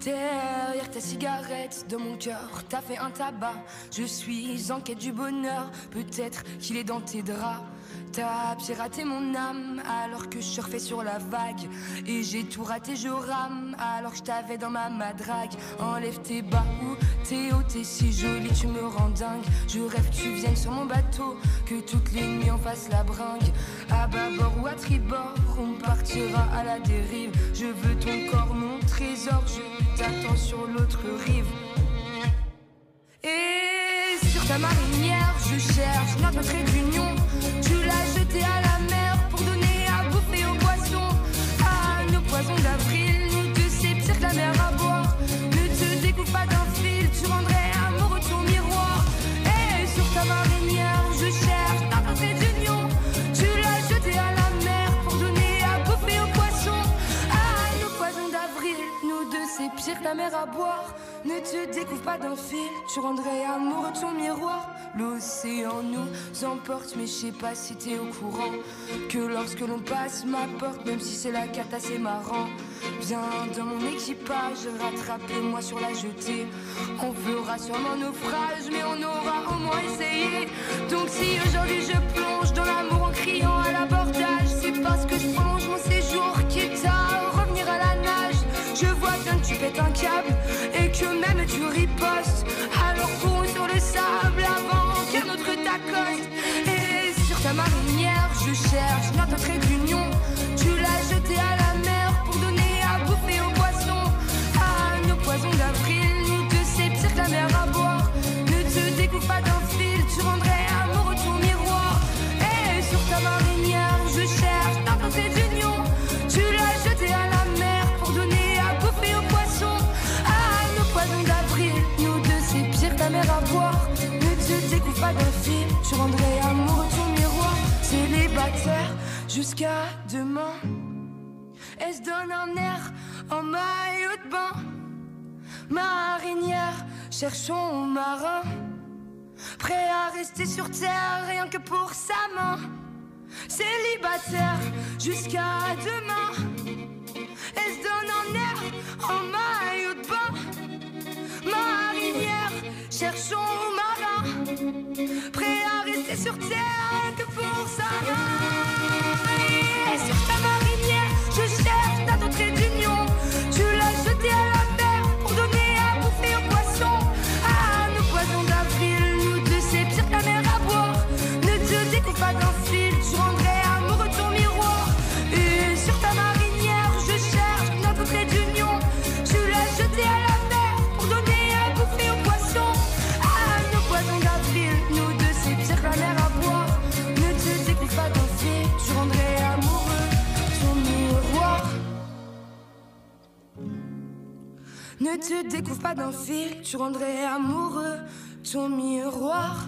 Derrière ta cigarette, de mon cœur, t'as fait un tabac. Je suis en quête du bonheur, peut-être qu'il est dans tes draps. T'as piraté mon âme alors que je surfais sur la vague. Et j'ai tout raté, je rame alors que je t'avais dans ma madrague. Enlève tes bas ou tes hauts, t'es si jolie, tu me rends dingue. Je rêve que tu viennes sur mon bateau, que toutes les nuits on fasse la bringue. À bâbord ou à tribord, on partira à la dérive. Je veux ton corps, mon trésor, je t'attends sur l'autre rive. Et sur ta marinière, je cherche notre trait d'union. Tu l'as jeté à la mer pour donner à bouffer aux poissons. À nos poisons d'avril, nous deux c'est pire que la mer à boire. Ne te découpe pas d'un fil, tu rendrais amoureux ton miroir. Et sur ta marinière, je cherche notre trait d'union. Tu l'as jeté à la mer pour donner à bouffer aux poissons. À nos poisons d'avril, nous deux c'est pire que la mer à boire. Ne te découvre pas d'un fil, tu rendrais amoureux ton miroir. L'océan nous emporte, mais je sais pas si t'es au courant que lorsque l'on passe ma porte, même si c'est la cata, c'est marrant. Viens dans mon équipage, rattrape-moi sur la jetée. On fera sûrement naufrage, mais on aura au moins essayé. Donc si aujourd'hui je plonge dans l'amour en criant à l'abordage, c'est parce que je prolonge mon séjour, quitte notre trait d'union. Tu l'as jeté à la mer pour donner à bouffer aux poissons. Ah, nos poisons d'avril, nous deux c'est pire que la mer à boire. Ne te découpe pas d'un fil, tu rendrais amoureux ton miroir. Et sur ta marinière, je cherche notre trait d'union. Tu l'as jeté à la mer pour donner à bouffer aux poissons. Ah, nos poisons d'avril, nous deux c'est pire que la mer à boire. Ne te découpe pas d'un fil, tu rendrais amoureux ton miroir. Célibataire jusqu'à demain. Elle se donne un air en maillot de bain. Marinière, cherchons marin, prêt à rester sur terre rien que pour sa main. Célibataire jusqu'à demain. Elle se donne un air en maillot de bain. Marinière, cherchons marin, prêt à rester sur terre rien que pour sa main. Et sur ta marinière, je cherche ta trait d'union. Tu l'as jeté à la mer pour donner à bouffer aux poissons. Ah, nos poisons d'avril, nous deux c'est pire que la mer à boire. Ne te découpe pas d'un fil, tu rendrais amoureux ton miroir. Et sur ta marinière, je cherche notre trait d'union. Tu l'as jeté à la mer pour donner à bouffer aux poissons. Ah, nos poisons d'avril, nous deux c'est pire que la mer à boire. Ne te découpe pas d'un fil, tu rendrais amoureux ton miroir. Ne te découvre pas d'un fil, tu rendrais amoureux ton miroir.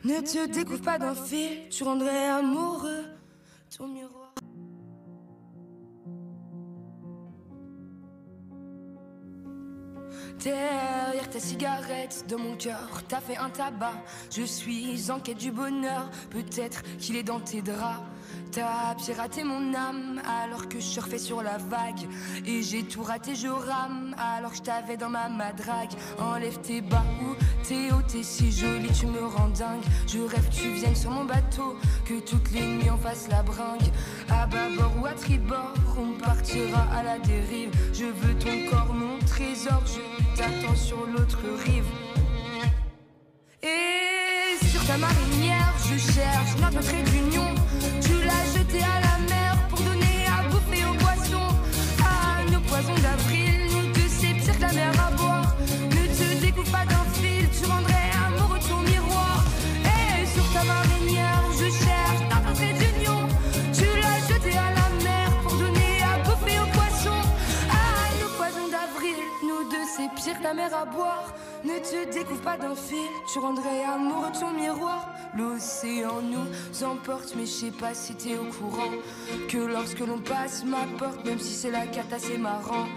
Ne te découvre pas d'un fil, tu rendrais amoureux ton miroir. Derrière ta cigarette, dans mon cœur, t'as fait un tabac. Je suis en quête du bonheur, peut-être qu'il est dans tes draps. T'as piraté mon âme alors que je surfais sur la vague. Et j'ai tout raté, je rame alors que je t'avais dans ma madrague. Enlève tes bas ou tes hauts, t'es si jolie, tu me rends dingue. Je rêve que tu viennes sur mon bateau, que toutes les nuits on fasse la bringue. À bâbord ou à tribord, on partira à la dérive. Je veux ton corps, mon trésor, je t'attends sur l'autre rive. Et sur ta marinière, je cherche notre trait d'union. Tu l'as jeté à la mer pour donner à bouffer aux poissons. Ah, nos poisons d'avril, nous deux c'est pire que la mer à boire. Ne te découpe pas d'un fil, tu rendrais amoureux ton miroir. Et sur ta marinière, je cherche notre trait d'union. Tu l'as jeté à la mer pour donner à bouffer aux poissons. Ah, nos poisons d'avril, nous deux c'est pire que la mer à boire. Ne te découvre pas d'un fil, tu rendrais amoureux ton miroir. L'océan nous emporte, mais je sais pas si t'es au courant que lorsque l'on passe ma porte, même si c'est la cata, c'est marrant.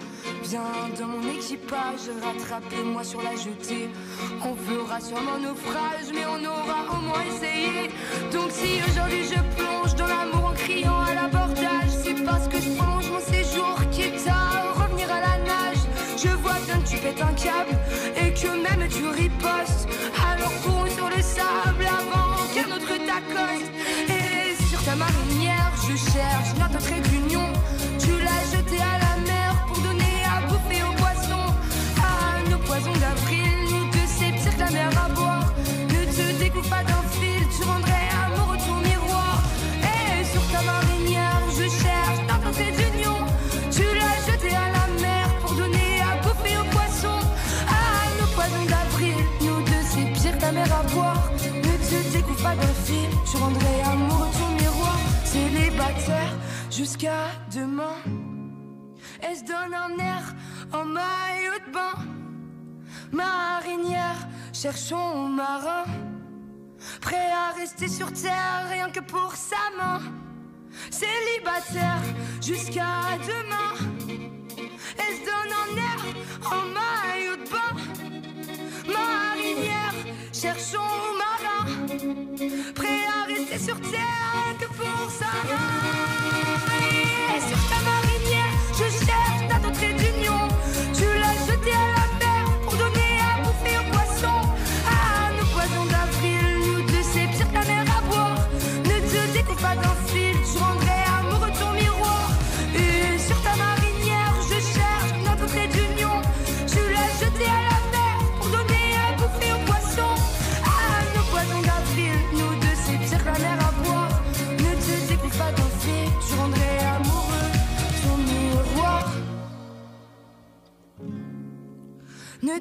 Viens dans mon équipage, rattrapez-moi sur la jetée. On fera sûrement naufrage, mais on aura au moins essayé. Donc si aujourd'hui je plonge dans l'amour en criant à l'abordage, c'est parce que je prolonge mon séjour, quitte à revenir à la nage. Je vois bien que tu pètes un câble et que même tu ripostes. Alors cours sur le sable avant qu'un autre t'accoste. Et sur ta marinière, je cherche notre trait d'union. Tu l'as jeté à la mer pour donner à bouffer aux poissons. Ah, nos poisons d'avril, nous deux c'est pire que la mer à boire. Ne te découpe pas d'un fil, tu rendrais amoureux ton miroir. Et sur ta marinière, je cherche notre trait d'union. Tu l'as jeté à la mer pour donner à bouffer aux poissons. Ah, nos poisons d'avril, nous deux c'est pire que la mer à boire. Ne te découpe pas d'un fil, tu rendrais amoureux ton miroir. Célibataire jusqu'à demain. Elle se donne un air en maillot de bain. Marinière, cherchons marin, prêt à rester sur terre rien que pour sa main. Célibataire jusqu'à demain. Elle se donne un air en maillot de bain. Marinière, cherchons marin, prêt à rester sur terre rien que pour sa main. Et sur ta marinière, je cherche ta trait d'union. Tu l'as jeté à la mer pour donner à bouffer aux poissons. Ah, nos poisons d'avril, nous deux c'est pire que la mer à boire. Ne te découpe pas d'un fil, tu rendrais amoureux ton miroir. Et sur ta marinière, je cherche notre trait d'union. Tu l'as jeté à la mer pour donner à bouffer aux poissons. Ah, nos poisons d'avril, nous deux c'est pire que la mer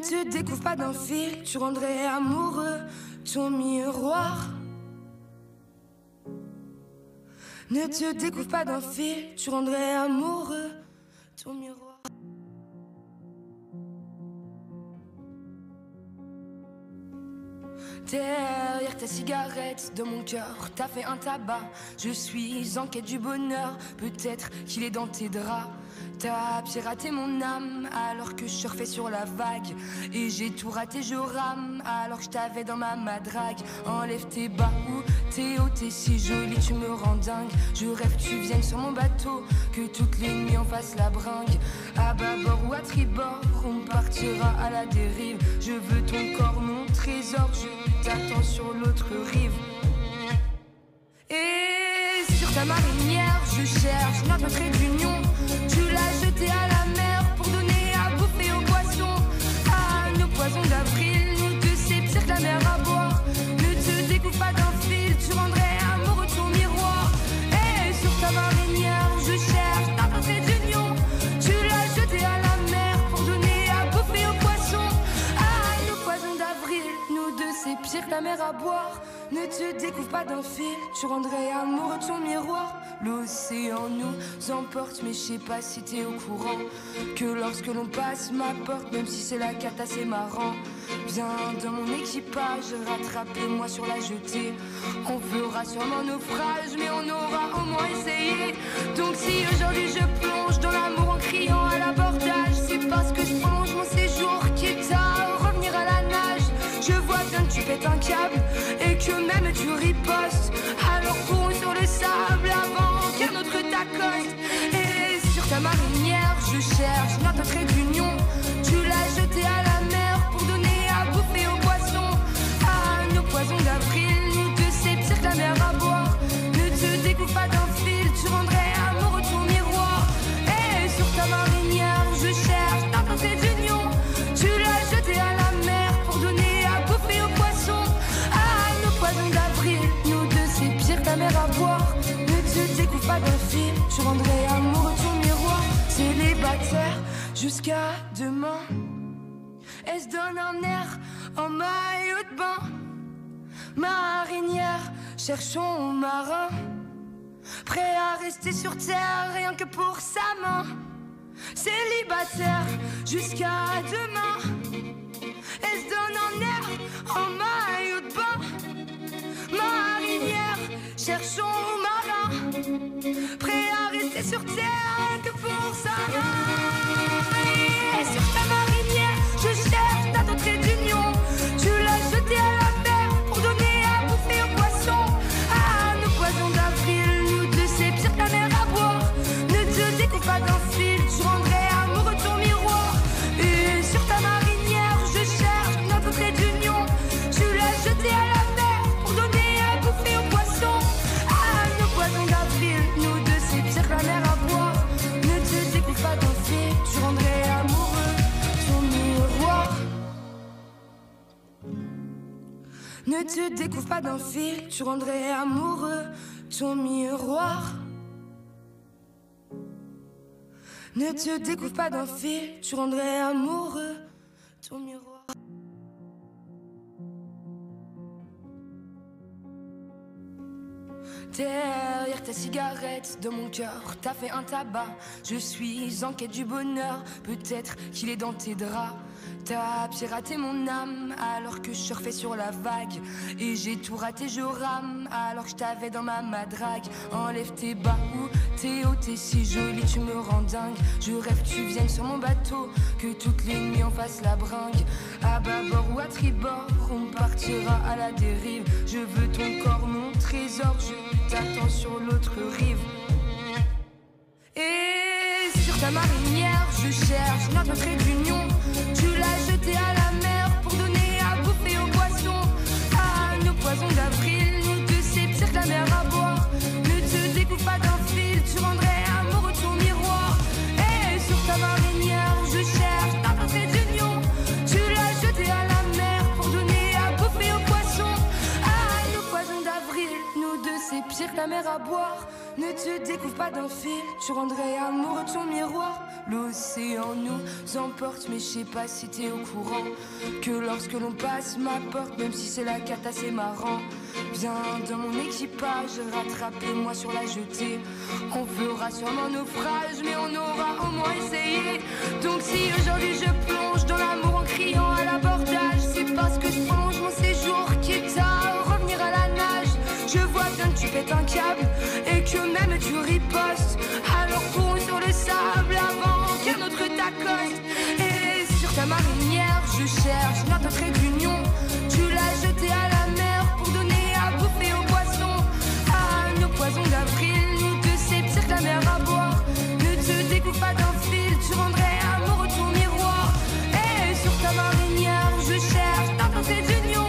te découvre pas d'un fil, tu rendrais amoureux ton miroir. Ne te découvre pas d'un fil, tu rendrais amoureux ton miroir. Derrière ta cigarette, de mon cœur, t'as fait un tabac. Je suis en quête du bonheur, peut-être qu'il est dans tes draps. T'as piraté mon âme alors que je surfais sur la vague. Et j'ai tout raté, je rame alors que je t'avais dans ma madrague. Enlève tes bas ou tes hauts, t'es si jolie, tu me rends dingue. Je rêve que tu viennes sur mon bateau, que toutes les nuits on fasse la bringue. À bâbord ou à tribord, on partira à la dérive. Je veux ton corps, mon trésor, je t'attends sur l'autre rive. Et sur ta marinière, je cherche notre trait d'union. Tu l'as jeté à la mer pour donner à bouffer aux poissons. À nos poisons d'avril, nous deux c'est pire que la mer à boire. Ne te découpe pas d'un fil, tu rendrais amoureux ton miroir. Et sur ta marinière, je cherche notre trait d'union. Tu l'as jeté à la mer pour donner à bouffer aux poissons. À nos poisons d'avril, nous deux c'est pire que la mer à boire. Ne te découvre pas d'un fil, tu rendrais amoureux ton miroir. L'océan nous emporte, mais je sais pas si t'es au courant que lorsque l'on passe ma porte, même si c'est la cata, c'est marrant. Viens dans mon équipage, rattrape-moi sur la jetée. On fera sûrement naufrage, mais on aura au moins essayé. Donc si aujourd'hui je plonge dans l'amour en criant à l'abordage, c'est parce que je prolonge mon séjour, quitte à revenir à la nage. Je vois bien que tu pètes un câble et que même tu ripostes. Alors cours sur le sable avant qu'un autre t'accoste. Et sur ta marinière, je cherche notre trait d'union. Tu l'as jeté à la mer pour donner à bouffer aux poissons. À nos poisons d'avril, nous deux c'est pire que la mer à boire. Ne te découpe pas d'un fil, tu rendrais amoureux ton miroir. Et sur ta marinière, je cherche notre trait d'union. Tu l'as jeté à la mer pour donner à bouffer aux poissons. À nos poisons d'avril, nous deux c'est pire que la mer à boire. Ne te découvre pas d'un fil, tu rendrais amoureux ton miroir. Célibataire jusqu'à demain, elle se donne un air en maillot de bain. Marinière, cherchons marin, prêt à rester sur terre rien que pour sa main. Célibataire jusqu'à demain, elle se donne un air en maillot de bain. Marinière, cherchons marin, prêt à rester sur terre que pour sa main. Et sur ta marinière, je cherche ta trait d'union. Tu l'as jeté à la mer pour donner à bouffer aux poissons. À nos poisons d'avril, nous deux c'est pire que la mer à boire. Ne te découpe pas d'un fil, tu rendrais amoureux ton miroir. Et sur ta marinière, je cherche notre trait d'union. Tu l'as jeté à la mer pour donner à bouffer aux poissons. À nos poisons d'avril, nous deux c'est pire que la mer à boire. Ne te découpe pas d'un fil, tu rendrais amoureux ton miroir. Ne te découvre pas d'un fil, tu rendrais amoureux ton miroir. Ne te découvre pas d'un fil, tu rendrais amoureux ton miroir. Derrière ta cigarette, de mon cœur, t'as fait un tabac. Je suis en quête du bonheur, peut-être qu'il est dans tes draps. T'as piraté mon âme alors que je surfais sur la vague. Et j'ai tout raté, je rame alors que je t'avais dans ma madrague. Enlève tes bas ou tes hauts, t'es si jolie, tu me rends dingue. Je rêve que tu viennes sur mon bateau, que toutes les nuits on fasse la bringue. À bâbord ou à tribord, on partira à la dérive. Je veux ton corps, mon trésor, je t'attends sur l'autre rive. Et sur ta marinière, je cherche notre trait d'union. Tu l'as jeté à la mer pour donner à bouffer aux poissons. À nos poisons d'avril, nous deux c'est pire que la mer à boire. Ne te découpe pas d'un fil, tu rendrais amoureux ton miroir. Et sur ta marinière, je cherche notre trait d'union. Tu l'as jeté à la mer pour donner à bouffer aux poissons. À nos poisons d'avril, nous deux c'est pire que la mer mer à boire. Ne te découvre pas d'un fil, tu rendrais amoureux ton miroir. L'océan nous emporte, mais je sais pas si t'es au courant que lorsque l'on passe ma porte, même si c'est la cata, c'est marrant. Viens dans mon équipage, rattrapez-moi sur la jetée. On fera sûrement naufrage, mais on aura au moins essayé. Donc si aujourd'hui je plonge dans l'amour en criant à l'abordage, c'est parce que je prolonge mon séjour, quitte à revenir à la nage. Je vois bien que tu pètes un câble et que même tu ripostes. Alors cours sur le sable avant qu'un autre t'accoste. Et sur ta marinière, je cherche notre trait d'union. Tu l'as jeté à la mer pour donner à bouffer aux poissons. À nos poisons d'avril, nous deux c'est pire que la mer à boire. Ne te découvre pas d'un fil, tu rendrais amoureux ton miroir. Et sur ta marinière, je cherche notre trait d'union.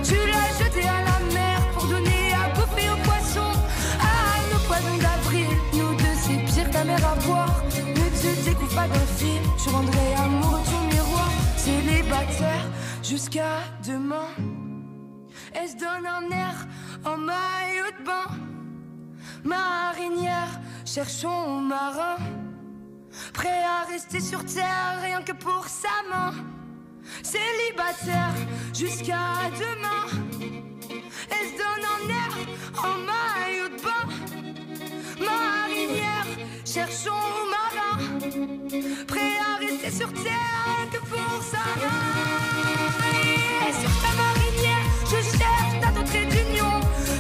Tu l'as jeté à la mer pour donner à bouffer aux poissons. À nos poisons d'avril, nous deux c'est pire que la mer à boire. Ne te découvre pas d'un fil, tu rendrais amoureux ton miroir. Célibataire jusqu'à demain. Elle se donne un air en maillot de bain. Marinière, cherchons marin, prêt à rester sur terre rien que pour sa main. Célibataire jusqu'à demain. Elle se donne un air en maillot de bain. Marinière, cherchons marin, prêt à rester sur terre rien que pour sa main. Et sur ta marinière, je cherche ta trait d'union.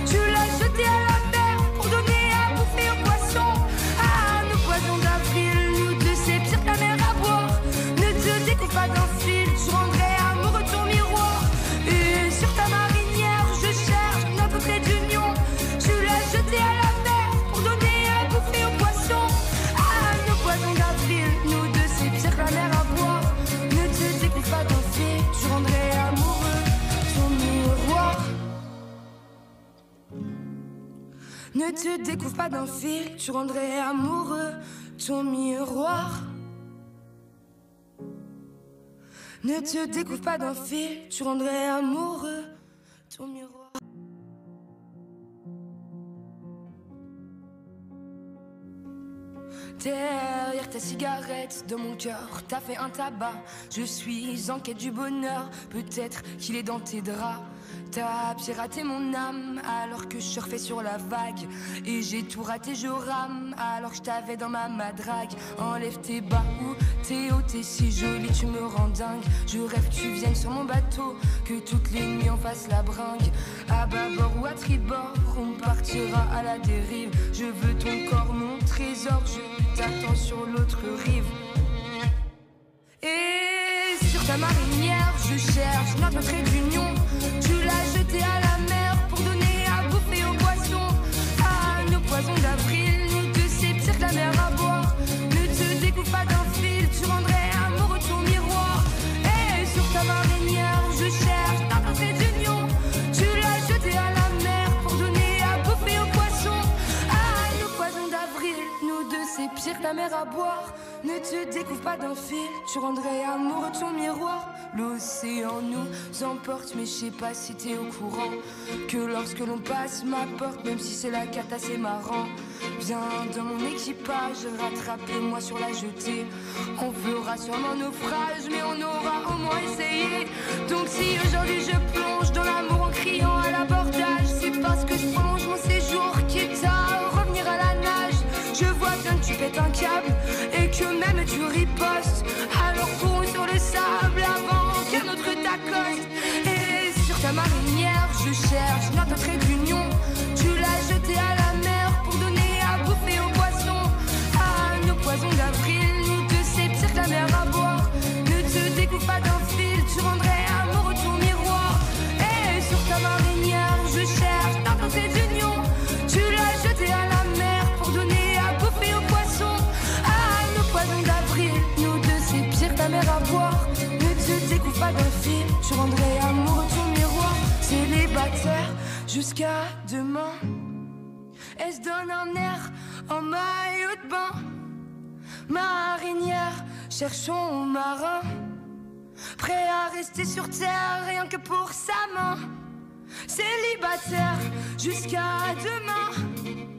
Tu l'as jeté à la mer pour donner à bouffer aux poissons. À nos poisons d'avril, nous deux c'est pire que la mer à boire. Ne te découvre pas d'un fil, tu rendrais amoureux ton miroir. Et sur ta marinière, je cherche notre trait d'union. Tu l'as jeté à la mer pour donner à bouffer aux poissons. À nos poisons d'avril, nous deux c'est pire que la mer à boire. Ne te découvre pas d'un fil, tu rendrais amoureux ton miroir. Ne te découvre pas d'un fil, tu rendrais amoureux ton miroir. Ne te découvre pas d'un fil, tu rendrais amoureux ton miroir. Derrière ta cigarette, dans mon cœur, t'as fait un tabac. Je suis en quête du bonheur, peut-être qu'il est dans tes draps. T'as piraté mon âme alors que je surfais sur la vague. Et j'ai tout raté, je rame alors que je t'avais dans ma madrague. Enlève tes bas ou tes hauts, t'es si jolie, tu me rends dingue. Je rêve que tu viennes sur mon bateau, que toutes les nuits on fasse la bringue. À bâbord ou à tribord, on partira à la dérive. Je veux ton corps, mon trésor, je t'attends sur l'autre rive. Et sur ta marinière, je cherche notre trait d'union. Tu l'as jeté à la mer pour donner à bouffer aux poissons. À nos poisons d'avril, nous deux c'est pire que la mer à boire. Ne te découvre pas d'un fil, tu rendrais amoureux ton miroir. Et sur ta marinière, je cherche notre trait d'union. Tu l'as jeté à la mer pour donner à bouffer aux poissons. À nos poisons d'avril, nous deux c'est pire que la mer à boire. Ne te découvre pas d'un fil, tu rendrais amoureux ton miroir. L'océan nous emporte, mais je sais pas si t'es au courant que lorsque l'on passe ma porte, même si c'est la cata, c'est marrant. Viens dans mon équipage, rattrapez-moi sur la jetée. On fera sûrement naufrage, mais on aura au moins essayé. Donc si aujourd'hui je plonge dans l'amour en criant à l'abordage, c'est parce que je prolonge mon séjour, quitte à revenir à la nage. Je vois bien que tu pètes un câble et que même tu ripostes. Alors cours sur le sable avant qu'un autre t'accoste. Et sur ta marinière, je cherche notre trait d'union. Tu l'as jeté à la mer pour donner à bouffer aux poissons. À nos poisons d'avril, nous deux c'est pire que la mer à boire. Ne te découvre pas d'un fil, tu rendrais amoureux ton miroir. Et sur ta marinière, je cherche notre trait d'union. Tu l'as jeté à la mer pour donner à bouffer aux poissons. À nos poisons d'avril, nous deux c'est pire que la mer à boire. Ne te découvre pas d'un fil, tu rendrais amoureux ton miroir. Célibataire jusqu'à demain. Elle se donne un air en maillot de bain. Marinière, cherchons marin, prêt à rester sur terre rien que pour sa main. Célibataire jusqu'à demain.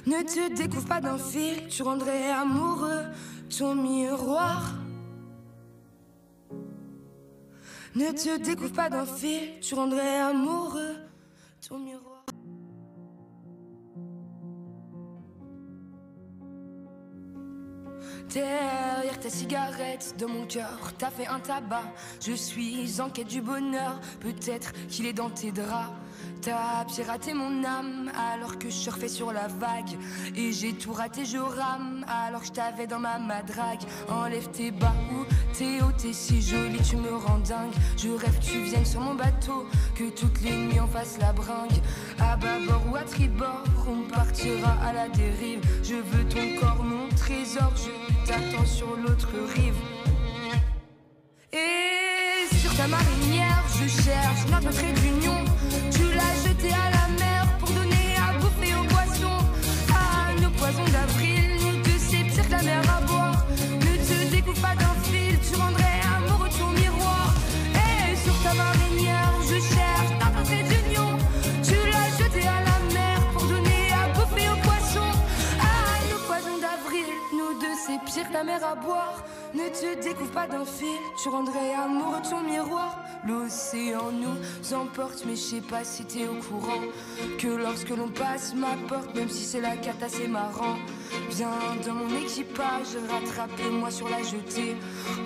Ne te découvre pas d'un fil, tu rendrais amoureux ton miroir. Ne te découvre pas d'un fil, tu rendrais amoureux ton miroir. Derrière ta cigarette, dans mon cœur, t'as fait un tabac. Je suis en quête du bonheur, peut-être qu'il est dans tes draps. T'as piraté mon âme alors que je surfais sur la vague. Et j'ai tout raté, je rame alors que je t'avais dans ma madrague. Enlève tes bas ou tes hauts, t'es si jolie, tu me rends dingue. Je rêve que tu viennes sur mon bateau, que toutes les nuits on fasse la bringue. À bâbord ou à tribord, on partira à la dérive. Je veux ton corps, mon trésor, je t'attends sur l'autre rive. Et sur ta marinière, je cherche notre trait d'union. Tu l'as jeté à la mer pour donner à bouffer aux poissons. À nos poisons d'avril, nous deux c'est pire que la mer à boire. Ne te découvre pas d'un fil, tu rendrais amoureux ton miroir. Et sur ta marinière, je cherche notre trait d'union. Tu l'as jeté à la mer pour donner à bouffer aux poissons. À nos poisons d'avril, nous deux c'est pire que la mer à boire. Ne te découvre pas d'un fil, tu rendrais amoureux ton miroir. L'océan nous emporte, mais je sais pas si t'es au courant que lorsque l'on passe ma porte, même si c'est la cata, c'est marrant. Viens dans mon équipage, rattrape-moi sur la jetée.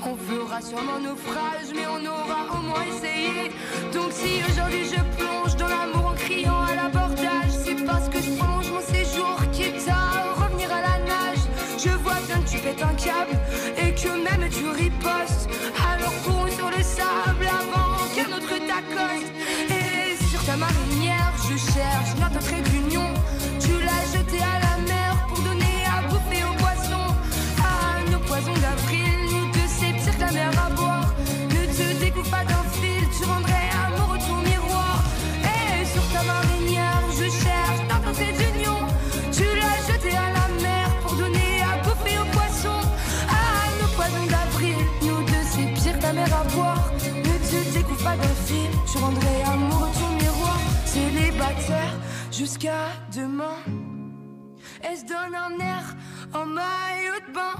On fera sûrement naufrage, mais on aura au moins essayé. Donc si aujourd'hui je plonge dans l'amour en criant à l'abordage, c'est parce que je prolonge mon séjour, quitte à revenir à la nage. Je vois bien que tu pètes un câble et que même tu ripostes. Alors cours sur le sable avant qu'un autre t'accoste. Et sur ta marinière, je cherche notre trait d'union. Tu l'as jeté à la mer pour donner à bouffer aux poissons. À nos poisons d'avril, nous deux c'est pire que la mer à boire. Ne te découvre pas d'un fil, tu rendrais amoureux ton miroir. Et sur ta marinière, je cherche notre trait d'union. Tu l'as jeté à la mer pour donner à bouffer aux poissons. À nos poisons d'avril, nous deux c'est pire que la mer à boire. Ne te découvre pas d'un fil, tu rendrais amoureux ton miroir. Célibataire jusqu'à demain, elle se donne un air en maillot de bain.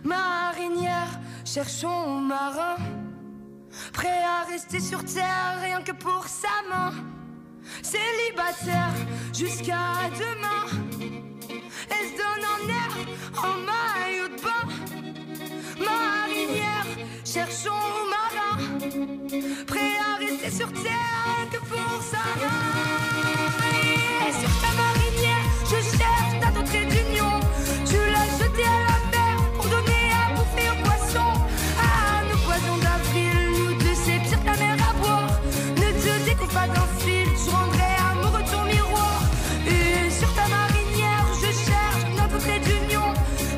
Marinière, cherchons marin, prêt à rester sur terre rien que pour sa main. Célibataire jusqu'à demain, elle se donne un air en maillot de bain. Marinière, cherchons marin, prêt à rester sur terre que pour sa main. Et sur ta marinière, je cherche ta trait d'union. Tu l'as jeté à la mer pour donner à bouffer aux poissons. À nos poisons d'avril, nous deux c'est pire que la mer à boire. Ne te découvre pas d'un fil, tu rendrais amoureux ton miroir. Et sur ta marinière, je cherche notre trait d'union.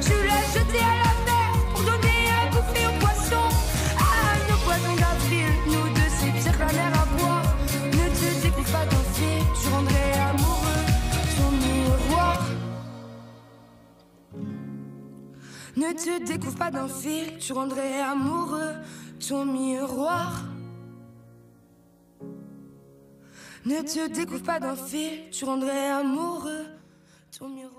Tu l'as jeté à la mer pour donner à bouffer aux poissons. À nos poisons d'avril, nous deux c'est pire que la mer à boire. Ne te découvre pas d'un fil, tu rendrais amoureux ton miroir. Ne te découvre pas d'un fil, tu rendrais amoureux ton miroir. Ne te découvre pas d'un fil, tu rendrais amoureux ton miroir.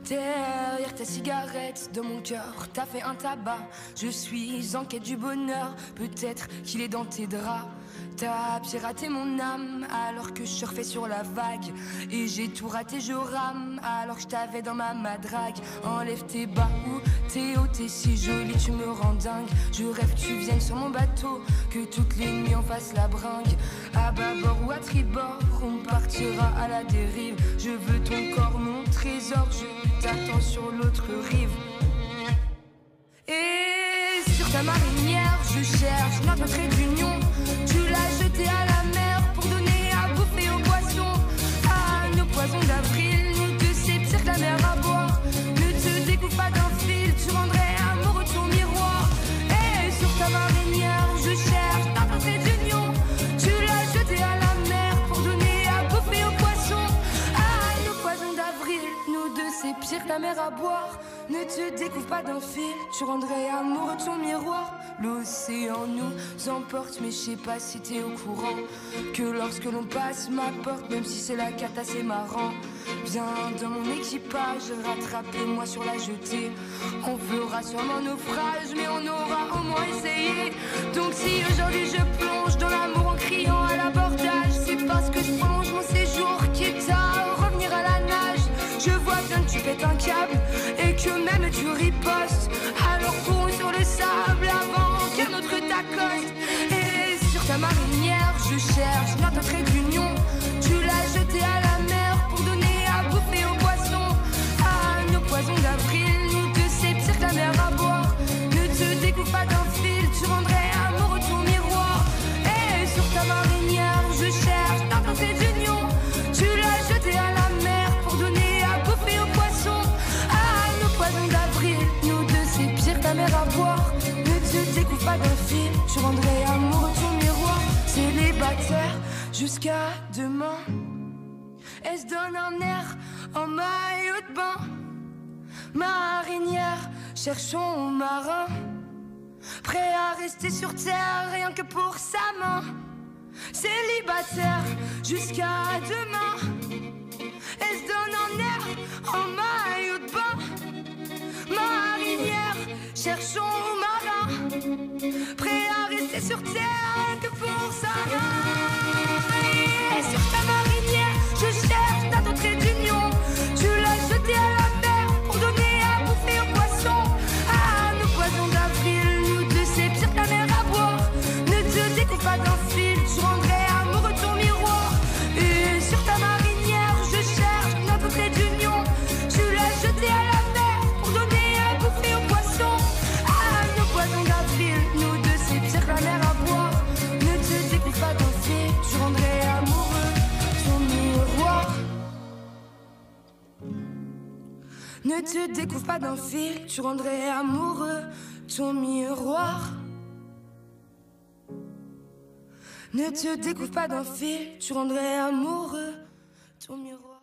Derrière ta cigarette, dans mon cœur, t'as fait un tabac. Je suis en quête du bonheur, peut-être qu'il est dans tes draps. T'as piraté mon âme alors que je surfais sur la vague. Et j'ai tout raté, je rame alors que je t'avais dans ma madrague. Enlève tes bas ou tes hauts, t'es si jolie, tu me rends dingue. Je rêve que tu viennes sur mon bateau, que toutes les nuits on fasse la bringue. À bâbord ou à tribord, on partira à la dérive. Je veux ton corps, mon trésor, je t'attends sur l'autre rive. Et sur ta marinière, je cherche notre trait d'union. Tu l'as jeté à la mer pour donner à bouffer aux poissons. À nos poisons d'avril, nous deux c'est pire que la mer à boire. Ne te découvre pas d'un fil, tu rendrais amoureux ton miroir. Et sur ta marinière, je cherche notre trait d'union. Tu l'as jeté à la mer pour donner à bouffer aux poissons. À nos poisons d'avril, nous deux c'est pire que la mer à boire. Ne te découvre pas d'un fil, tu rendrais amoureux de ton miroir. L'océan nous emporte, mais je sais pas si t'es au courant que lorsque l'on passe ma porte, même si c'est la carte assez marrant, viens dans mon équipage, rattrape-moi sur la jetée. On fera sûrement naufrage, mais on aura au moins essayé. Donc si aujourd'hui je plonge dans l'amour en criant à l'abordage, c'est parce que je prolonge mon séjour, quitte à revenir à la nage. Je vois bien que tu pètes un câble et que même tu ripostes. Alors cours sur le sable avant qu'un autre t'accoste. Et sur ta marinière je cherche notre trait d'union. Tu l'as jeté à la mer pour donner à bouffer aux poissons. À nos poisons d'avril, nous deux c'est pire que la mer à boire. Ne te découvre pas d'un fil, tu rendrais amoureux de ton miroir. Et sur ta marinière je cherche notre trait d'union. Tu l'as jeté à la mer pour donner à bouffer aux poissons. À nos poisons d'avril, nous deux c'est pire que la mer à boire. Ne te découvre pas d'un fil, tu rendrais amoureux de ton miroir. Célibataire jusqu'à demain. Elle se donne un air en maillot de bain. Marinière, cherchons marin, prêt à rester sur terre rien que pour sa main. Célibataire jusqu'à demain. Elle se donne un air en maillot de bain. Marinière, cherchons marin, prêt à rester sur terre rien que pour sa main. Et sur ta marinière je cherche ta trait d'union. Tu l'as jeté à la mer pour donner à bouffer aux poissons. À nos poisons d'avril, nous deux c'est pire que la mer à boire. Ne te découvre pas d'un fil, tu rendrais amoureux de ton miroir. Et sur ta marinière je cherche notre trait d'union. Tu l'as jeté à la mer pour donner à bouffer aux poissons. À nos poisons d'avril, nous deux c'est pire que la mer à boire. Ne te découvre pas d'un fil, tu rendrais amoureux de ton miroir. Ne te découvre pas d'un fil, tu rendrais amoureux ton miroir. Ne te découvre pas d'un fil, tu rendrais amoureux ton miroir.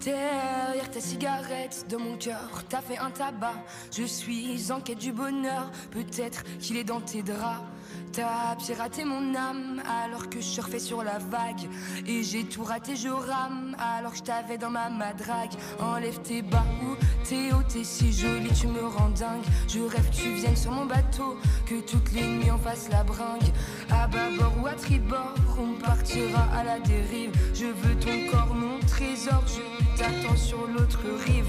Derrière ta cigarette, dans mon cœur, t'as fait un tabac. Je suis en quête du bonheur, peut-être qu'il est dans tes draps. T'as piraté mon âme alors que je surfais sur la vague. Et j'ai tout raté, je rame alors que je t'avais dans ma madrague. Enlève tes bas ou t'es haut, t'es si jolie, tu me rends dingue. Je rêve que tu viennes sur mon bateau, que toutes les nuits on fasse la bringue. À bâbord ou à tribord, on partira à la dérive. Je veux ton corps, mon trésor, je t'attends sur l'autre rive.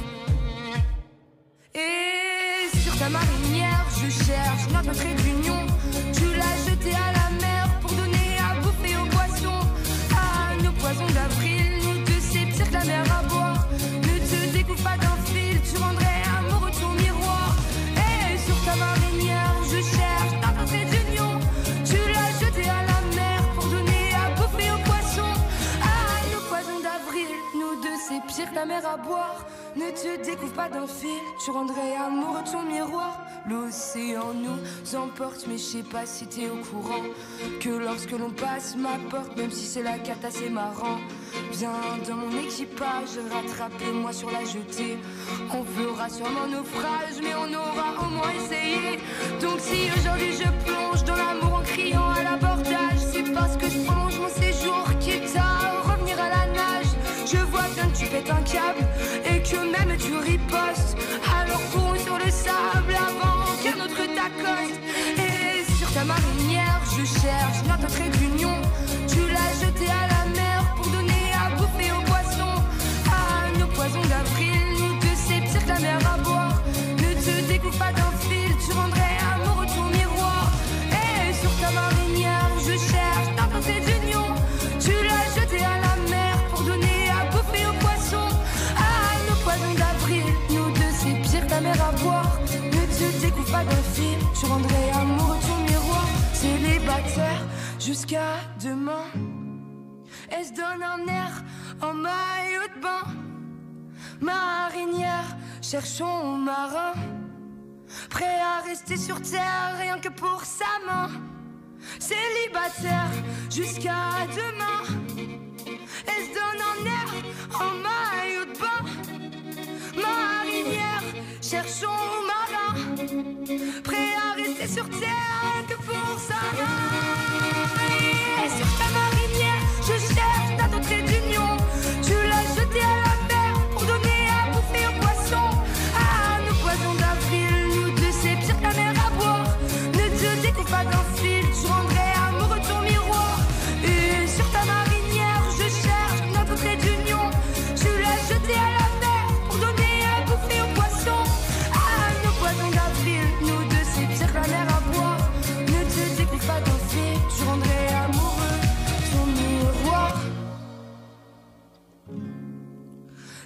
Et sur ta marinière je cherche notre trait d'union. Tu l'as jeté à la mer pour donner à bouffer aux poissons. À nos poisons d'avril, nous deux c'est pire que la mer à boire. Ne te découvre pas d'un fil, tu rendrais amoureux de ton miroir. Et sur ta marinière je cherche notre trait d'union. Tu l'as jeté à la mer pour donner à bouffer aux poissons. À nos poisons d'avril, nous deux c'est pire que la mer à boire. Ne te découvre pas d'un fil, tu rendrais amoureux de ton miroir. L'océan nous emporte, mais je sais pas si t'es au courant que lorsque l'on passe ma porte, même si c'est la carte assez marrant, viens dans mon équipage, rattrape-moi sur la jetée. On fera sûrement naufrage, mais on aura au moins essayé. Donc si aujourd'hui je plonge dans l'amour en criant à l'abordage, c'est parce que je prolonge mon séjour, quitte à revenir à la nage. Je vois bien que tu pètes un câble et que même tu ripostes. Alors cours sur le sable avant qu'un autre t'accoste. Et sur ta marinière je cherche notre trait d'union. Tu l'as jeté à la mer pour donner à bouffer aux poissons. À nos poisons d'avril, nous deux c'est pire que la mer à boire. Ne te découvre pas d'un fil, tu rendrais amoureux de ton miroir. Et sur ta marinière je cherche notre trait d'union. Tu l'as jeté à la mer pour donner à bouffer aux poissons. À nos poisons d'avril, nous deux c'est pire que la mer à boire. Ne te découvre pas d'un fil, tu rendrais amoureux de ton miroir. Célibataire jusqu'à demain. Elle se donne un air en maillot de bain. Marinière, cherchons marin, prêt à rester sur terre rien que pour sa main. Célibataire jusqu'à demain. Elle se donne resté sur terre que pour ça. Et sur ta marinière, je cherche ta trait d'union. Tu l'as jeté à la mer pour donner à bouffer aux poissons. Ah, nos poissons d'avril, nous deux, c'est pire que la mer à boire. Ne te découpe pas d'un fil, tu rendrais amoureux ton miroir. Et sur ta marinière, je cherche notre trait d'union. Tu l'as jeté à la mer pour donner à bouffer aux poissons. Ah, nos poissons d'avril, nous deux, c'est pire que la mer à boire. Ne te découpe pas d'un fil, tu rendrais amoureux ton miroir.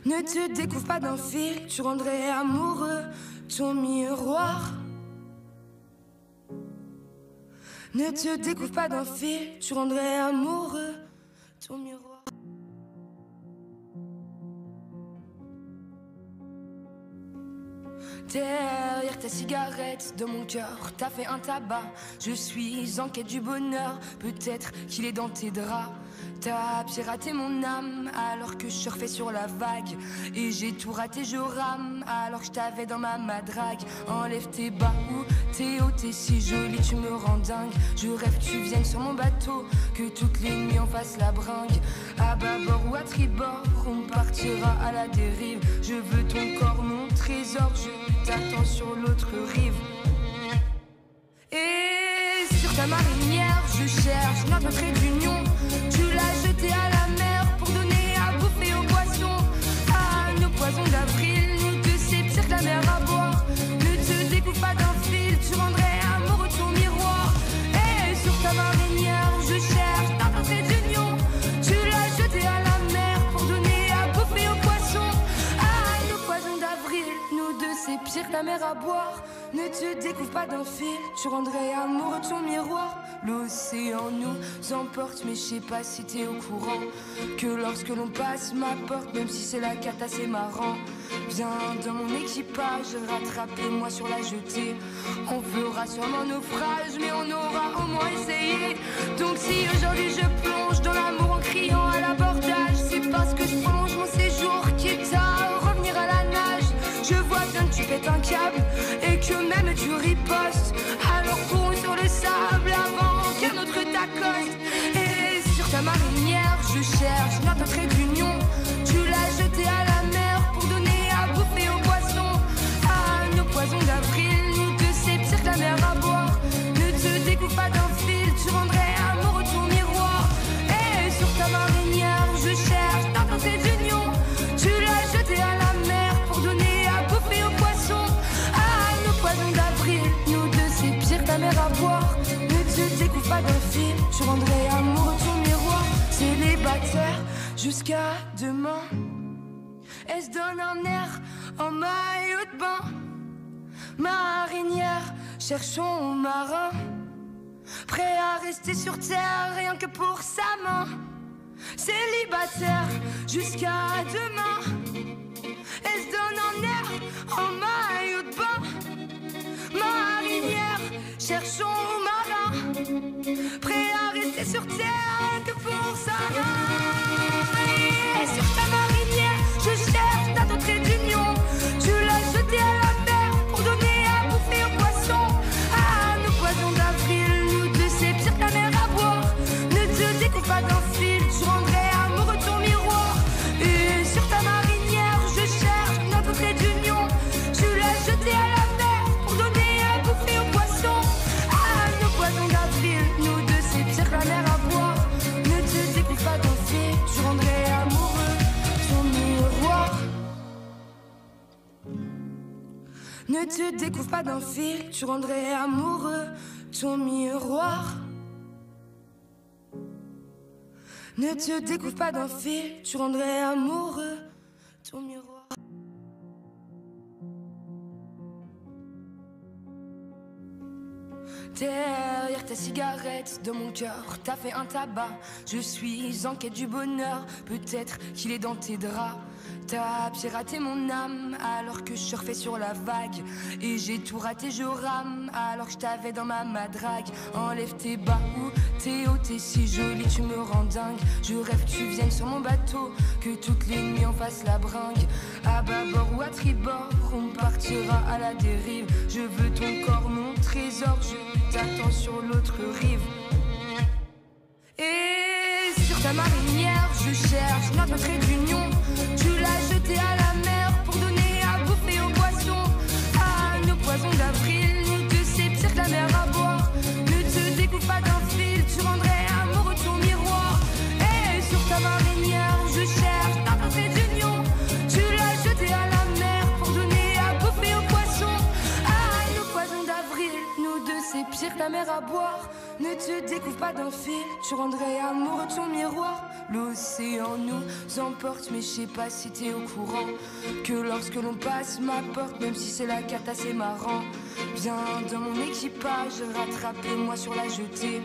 Ne te découvre pas d'un fil, tu rendrais amoureux ton miroir. Ne te découvre pas d'un fil, tu rendrais amoureux ton miroir. Derrière ta cigarette, de mon cœur, t'as fait un tabac. Je suis en quête du bonheur, peut-être qu'il est dans tes draps. T'as piraté mon âme alors que je surfais sur la vague. Et j'ai tout raté, je rame alors que je t'avais dans ma madrague. Enlève tes bas ou t'es haut, t'es si jolie, tu me rends dingue. Je rêve que tu viennes sur mon bateau, que toutes les nuits on fasse la bringue. À bâbord ou à tribord, on partira à la dérive. Je veux ton corps, mon trésor, je t'attends sur l'autre rive. Et sur ta marinière, je cherche notre trait d'union. Tu l'as jeté à la mer pour donner à bouffer aux poissons. Ah, nos poissons d'avril, nous deux, c'est pire que la mer à boire. Ne te découpe pas d'un fil, tu rendrais amoureux ton miroir. Et sur ta marinière, je cherche notre trait d'union. Tu l'as jeté à la mer pour donner à bouffer aux poissons. Ah, nos poissons d'avril, nous deux, c'est pire que la mer à boire. Ne te découvre pas d'un fil, tu rendrais amoureux ton miroir. L'océan nous emporte, mais je sais pas si t'es au courant que lorsque l'on passe ma porte, même si c'est la cata, c'est marrant. Viens dans mon équipage, rattrapez-moi sur la jetée. On fera sûrement naufrage, mais on aura au moins essayé. Donc si aujourd'hui je plonge dans l'amour en criant à l'abordage, c'est parce que je prolonge mon séjour, quitte à revenir à la nage. Je vois bien que tu pètes un câble et que même tu ripostes. Alors cours sur le sable avant qu'un autre t'accoste. Et sur ta marinière, je cherche notre trait d'union. Tu l'as jeté à la mer pour donner à bouffer aux poissons. Ah, nos poissons d'avril, nous deux, c'est pire que la mer à boire. Ne te découpe pas d'un fil, tu rendrais amoureux ton miroir. Et sur ta marinière, je cherche notre trait d'union. Tu l'as jeté à la mer pour donner à bouffer aux poissons. Ah, nos poissons d'avril, nous deux, c'est pire que la mer à boire. Ne te découpe pas d'un fil, tu rendrais amoureux ton miroir. Célibataire jusqu'à demain, elle se donne un air en maillot de bain. Marinière, cherchons marin, prêt à rester sur terre rien que pour sa main. Célibataire jusqu'à demain, elle se donne un air en maillot de bain. Marinière, cherchons marin, prêt à rester sur terre rien que pour sa main. Et sur ta marinière, je cherche ta trait d'union. Tu l'as jeté à la mer pour donner à bouffer aux poissons. Ah, nos poissons d'avril, nous deux, c'est pire que la mer à boire. Ne te découpe pas d'un fil, tu rendrais amoureux ton miroir. Et sur ta marinière, je cherche notre trait d'union. Tu l'as jeté à la mer pour donner à bouffer aux poissons. Ah, nos poissons d'avril, nous deux, c'est pire que la mer à boire. Ne te découpe pas d'un fil, tu rendrais amoureux ton miroir. Ne te découvre pas d'un fil, tu rendrais amoureux ton miroir. Ne te découvre pas d'un fil, tu rendrais amoureux ton miroir. Derrière ta cigarette, de mon cœur, t'as fait un tabac. Je suis en quête du bonheur, peut-être qu'il est dans tes draps. T'as piraté mon âme alors que je surfais sur la vague. Et j'ai tout raté, je rame alors que je t'avais dans ma madrague. Enlève tes bas ou t'es haut, t'es si jolie, tu me rends dingue. Je rêve que tu viennes sur mon bateau, que toutes les nuits on fasse la bringue. À bâbord ou à tribord, on partira à la dérive. Je veux ton corps, mon trésor, trésor, je t'attends sur l'autre rive. Et sur ta marinière, je cherche notre trait d'union. Tu l'as jeté à la mer pour donner à bouffer aux poissons. À nos poisons d'avril, nous deux c'est pire que la mer à boire. Ne te découpe pas d'un fil, tu rendrais amoureux ton miroir. Et sur ta marinière, je cherche notre trait d'union. Tu l'as jeté à la mer pour donner à bouffer aux poissons. À nos poisons d'avril, nous deux c'est pire que la mer à boire. Ne te découvre pas d'un fil, tu rendrais amoureux ton miroir. L'océan nous emporte, mais je sais pas si t'es au courant que lorsque l'on passe ma porte, même si c'est la cata, c'est marrant. Viens dans mon équipage, rattrapez-moi sur la jetée.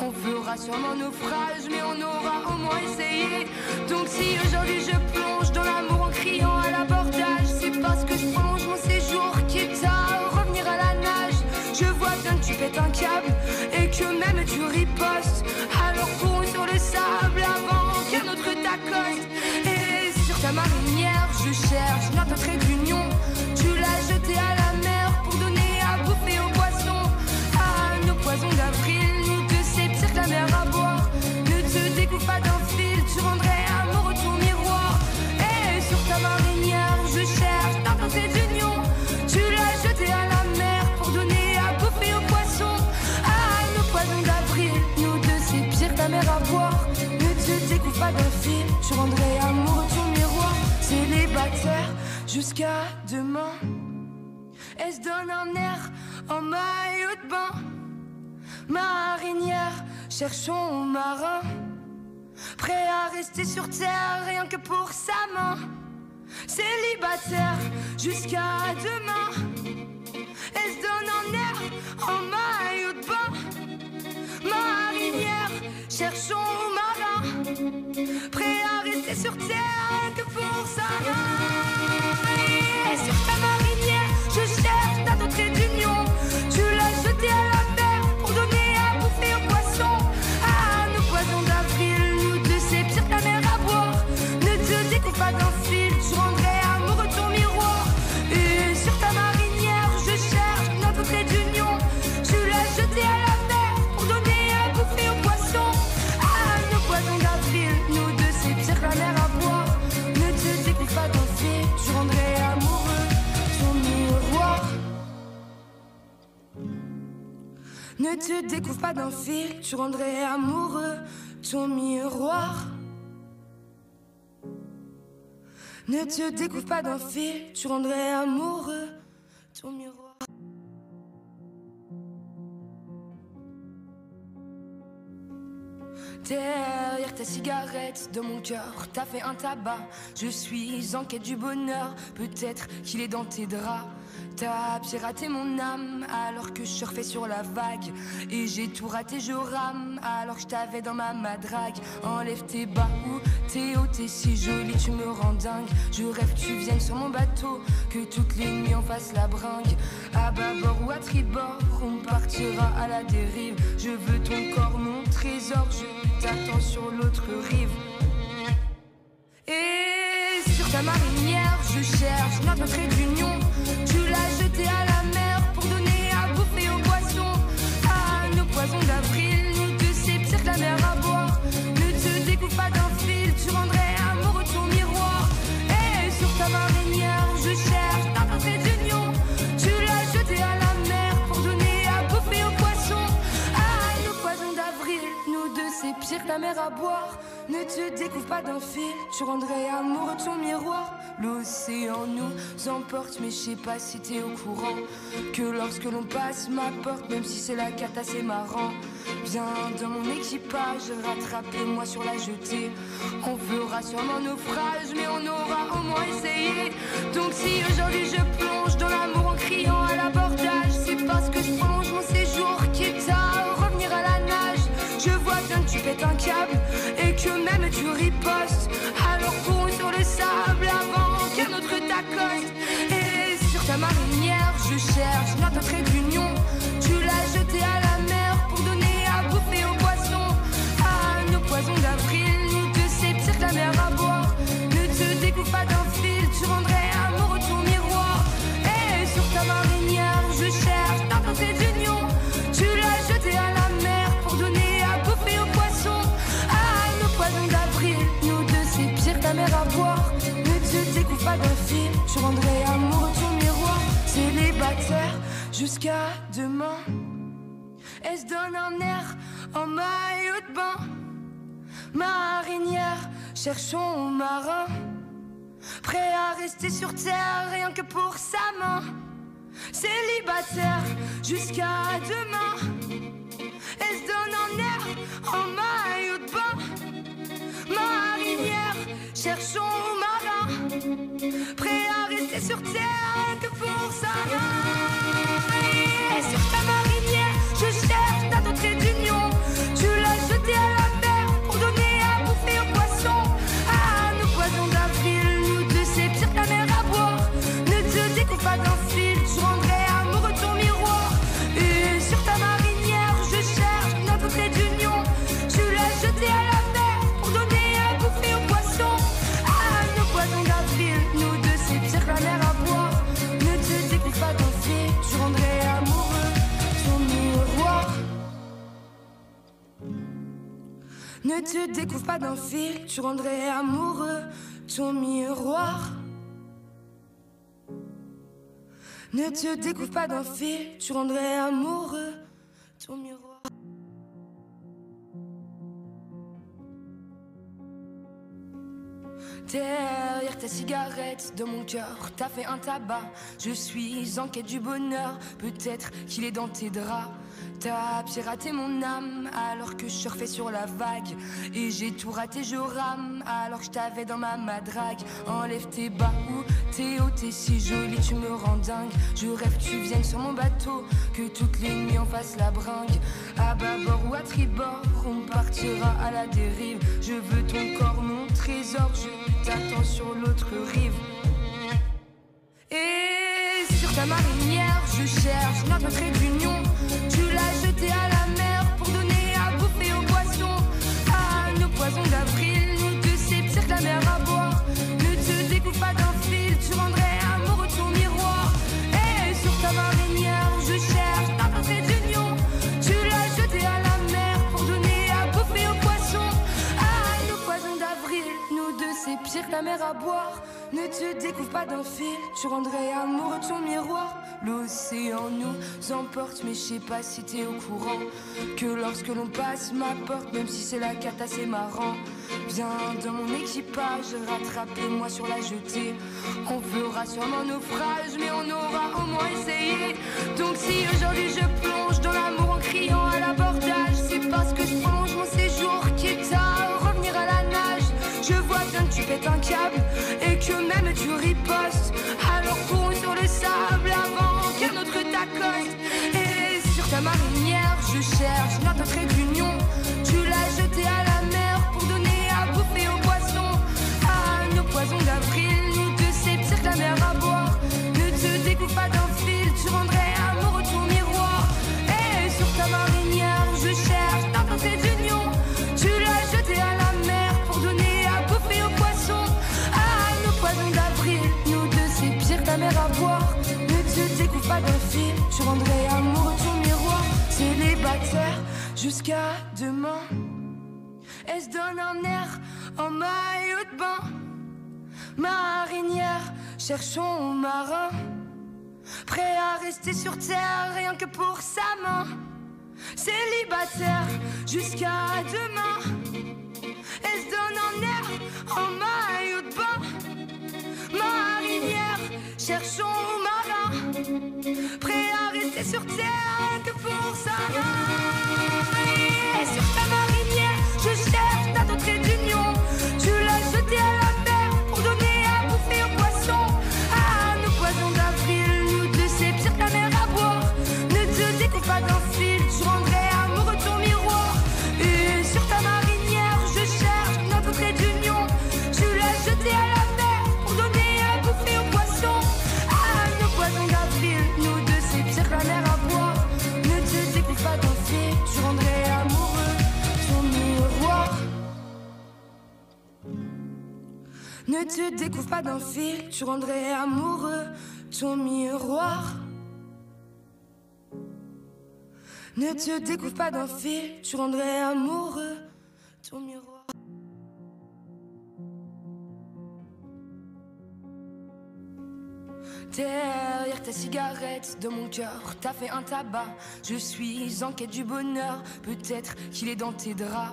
On fera sûrement naufrage, mais on aura au moins essayé. Donc si aujourd'hui je plonge dans l'amour en criant à l'abordage, c'est parce que je prolonge mon séjour, quitte à revenir à la nage. Je vois bien que tu pètes un câble et que même tu ripostes. Alors cours sur le sable avant qu'un autre t'accoste. Et sur ta marinière, je cherche notre trait d'union. Tu l'as jeté à la mer pour donner à bouffer aux poissons. À nos poisons d'avril, nous deux c'est pire que la mer à boire. Ne te découpe pas d'un fil, tu rendrais amoureux ton miroir. Et sur ta marinière, je cherche notre trait d'union. Tu l'as jeté à la mer pour donner à bouffer aux poissons. À nos poisons d'avril, nous deux c'est pire que la mer à boire. Ne te découpe pas d'un fil, tu rendrais amoureux ton miroir. Célibataire jusqu'à demain, elle se donne un air en maillot de bain. Marinière, cherchons marin, prêt à rester sur terre rien que pour sa main. Célibataire jusqu'à demain, elle se donne un air en maillot de bain. Marinière, cherchons marin, prêt à rester sur terre que pour sa main. Et sur ta marinière, je cherche ta trait d'union. Tu l'as jeté à la mer pour donner à bouffer aux poissons. À nos poisons d'avril, nous deux c'est pire que la mer à boire. Ne te découpe pas d'un fil, tu rendrais amoureux ton miroir. Et sur ta marinière, je cherche notre trait d'union. Tu l'as jeté à la mer pour donner à bouffer aux poissons. À nos poisons d'avril, nous deux c'est pire que la mer à boire. Ne te découpe pas d'un fil, tu rendrais amoureux ton miroir. Ne te découvre pas d'un fil, tu rendrais amoureux ton miroir. Ne te découvre pas d'un fil, tu rendrais amoureux ton miroir. Derrière ta cigarette, de mon cœur, t'as fait un tabac. Je suis en quête du bonheur, peut-être qu'il est dans tes draps. T'as piraté mon âme alors que je surfais sur la vague. Et j'ai tout raté, je rame alors que je t'avais dans ma madrague. Enlève tes bas ou t'es haut, t'es si jolie, tu me rends dingue. Je rêve que tu viennes sur mon bateau, que toutes les nuits on fasse la bringue. À bâbord ou à tribord, on partira à la dérive. Je veux ton corps, mon trésor, je t'attends sur l'autre rive. Et sur ta marinière, je cherche notre trait d'union. Tu l'as jeté à la mer pour donner à bouffer aux poissons. À nos poisons d'avril, nous deux c'est pire que la mer à boire. Ne te découpe pas d'un fil, tu rendrais amoureux ton miroir. Et sur ta marinière, je cherche notre trait d'union. Tu l'as jeté à la mer pour donner à bouffer aux poissons. À nos poisons d'avril, nous deux c'est pire que la mer à boire. Ne te découvre pas d'un fil, tu rendrais amoureux ton miroir. L'océan nous emporte, mais je sais pas si t'es au courant que lorsque l'on passe ma porte, même si c'est la cata, c'est marrant. Viens dans mon équipage, rattrapez-moi sur la jetée. On fera sûrement naufrage, mais on aura au moins essayé. Donc si aujourd'hui je plonge dans l'amour en criant à l'abordage, c'est parce que je prolonge mon séjour, quitte à revenir à la nage. Je vois bien que tu pètes un câble et que même tu ripostes. Alors cours sur le sable avant qu'un autre t'accoste. Et sur ta marinière, je cherche notre trait d'union. Tu l'as jeté à la mer pour donner à bouffer aux poissons. À nos poisons d'avril, nous deux c'est pire que la mer à boire. Ne te découpe pas d'un fil, tu rendrais amoureux ton miroir. Et sur ta marinière, je cherche notre trait d'union. célibataire jusqu'à demain. Elle se donne un air en maillot de bain. Marinière, cherchons marin, prêt à rester sur terre rien que pour sa main. Célibataire jusqu'à demain. Elle se donne un air en maillot de bain. Marinière, cherchons marin, prêt à rester sur terre rien que pour sa main. Et sur ta marinière, je cherche ta trait d'union. Tu l'as jetée à la mer pour donner à bouffer aux poissons. Ah, nos poissons d'avril, nous deux c'est pire que la mer à boire. Ne te découpe pas d'un fil, je rendrai amoureux ton miroir. Et sur ta marinière, je cherche notre trait d'union. Tu l'as jetée à la mer pour donner à bouffer aux poissons. Ah, nos poissons d'avril, nous deux c'est pire que la mer à boire. Ne te découpe pas d'un fil, je rendrai amoureux ton miroir. Ne te découvre pas d'un fil, tu rendrais amoureux ton miroir. Ne te découvre pas d'un fil, tu rendrais amoureux ton miroir. Derrière ta cigarette, de mon cœur, t'as fait un tabac. Je suis en quête du bonheur, peut-être qu'il est dans tes draps. T'as piraté mon âme alors que je surfais sur la vague. Et j'ai tout raté, je rame alors que je t'avais dans ma madrague. Enlève tes bas ou tes hauts, t'es si jolie, tu me rends dingue. Je rêve que tu viennes sur mon bateau, que toutes les nuits on fasse la bringue. À bâbord ou à tribord, on partira à la dérive. Je veux ton corps, mon trésor, je t'attends sur l'autre rive. Et sur ta marinière, je cherche notre trait d'union. Tu l'as jeté à la mer pour donner à bouffer aux poissons. Ah, nos poissons d'avril, nous deux c'est pire que la mer à boire. Ne te découpe pas d'un fil, tu rendrais amoureux ton miroir. Et sur ta marinière, je cherche notre trait d'union. Tu l'as jeté à la mer pour donner à bouffer aux poissons. Ah, nos poissons d'avril, nous deux c'est pire que la mer à boire. Ne te découvre pas d'un fil, tu rendrais amoureux ton miroir. L'océan nous emporte, mais je sais pas si t'es au courant que lorsque l'on passe ma porte, même si c'est la cata, c'est marrant. Viens dans mon équipage, rattrape-moi sur la jetée. On fera sûrement naufrage, mais on aura au moins essayé. Donc si aujourd'hui je plonge dans l'amour en criant à l'abordage, c'est parce que je prolonge mon séjour, quitte à revenir à la nage. Je vois bien que tu pètes un câble et que même tu ripostes. Alors cours sur le sable avant qu'un autre t'accoste. Et sur ta marinière, je cherche notre trait d'union. Tu l'as jeté à la mer pour donner à bouffer aux poissons. Ah, nos poissons d'avril, nous deux c'est pire que la mer à boire. Ne te découpe pas d'un fil, tu rendrais amoureux ton miroir. Et sur ta marinière, je cherche notre trait d'union. Tu l'as jeté à la mer pour donner à bouffer aux poissons. Ah, nos poissons d'avril, nous deux c'est pire que la mer à boire. Ne te découvre pas d'un fil, tu rendrais amoureux ton miroir. Célibataire jusqu'à demain. Elle se donne un air en maillot de bain. Marinière, cherchons marin, prêt à rester sur terre rien que pour sa main. Célibataire jusqu'à demain. Elle se donne un air en maillot de bain. Marinière, cherchons marin, prêt à rester sur terre rien que pour sa main. Et sur ta marinière, je cherche ta trait d'union. Tu l'as jeté à la mer pour donner à bouffer aux poissons. Ah, nos poissons d'avril, nous deux c'est pire que la mer à boire. Ne te découpe pas d'un fil, tu rendrais amoureux ton miroir. Et sur ta marinière, je cherche notre trait d'union. Tu l'as jeté à la mer pour donner à bouffer aux poissons. Ah, nos poissons d'avril, nous deux c'est pire que la mer à boire. Ne te découpe pas d'un fil, tu rendrais amoureux ton miroir. Ne te découvre pas d'un fil, tu rendrais amoureux ton miroir. Ne te découvre pas d'un fil, tu rendrais amoureux ton miroir. Derrière ta cigarette, dans mon cœur, t'as fait un tabac. Je suis en quête du bonheur, peut-être qu'il est dans tes draps.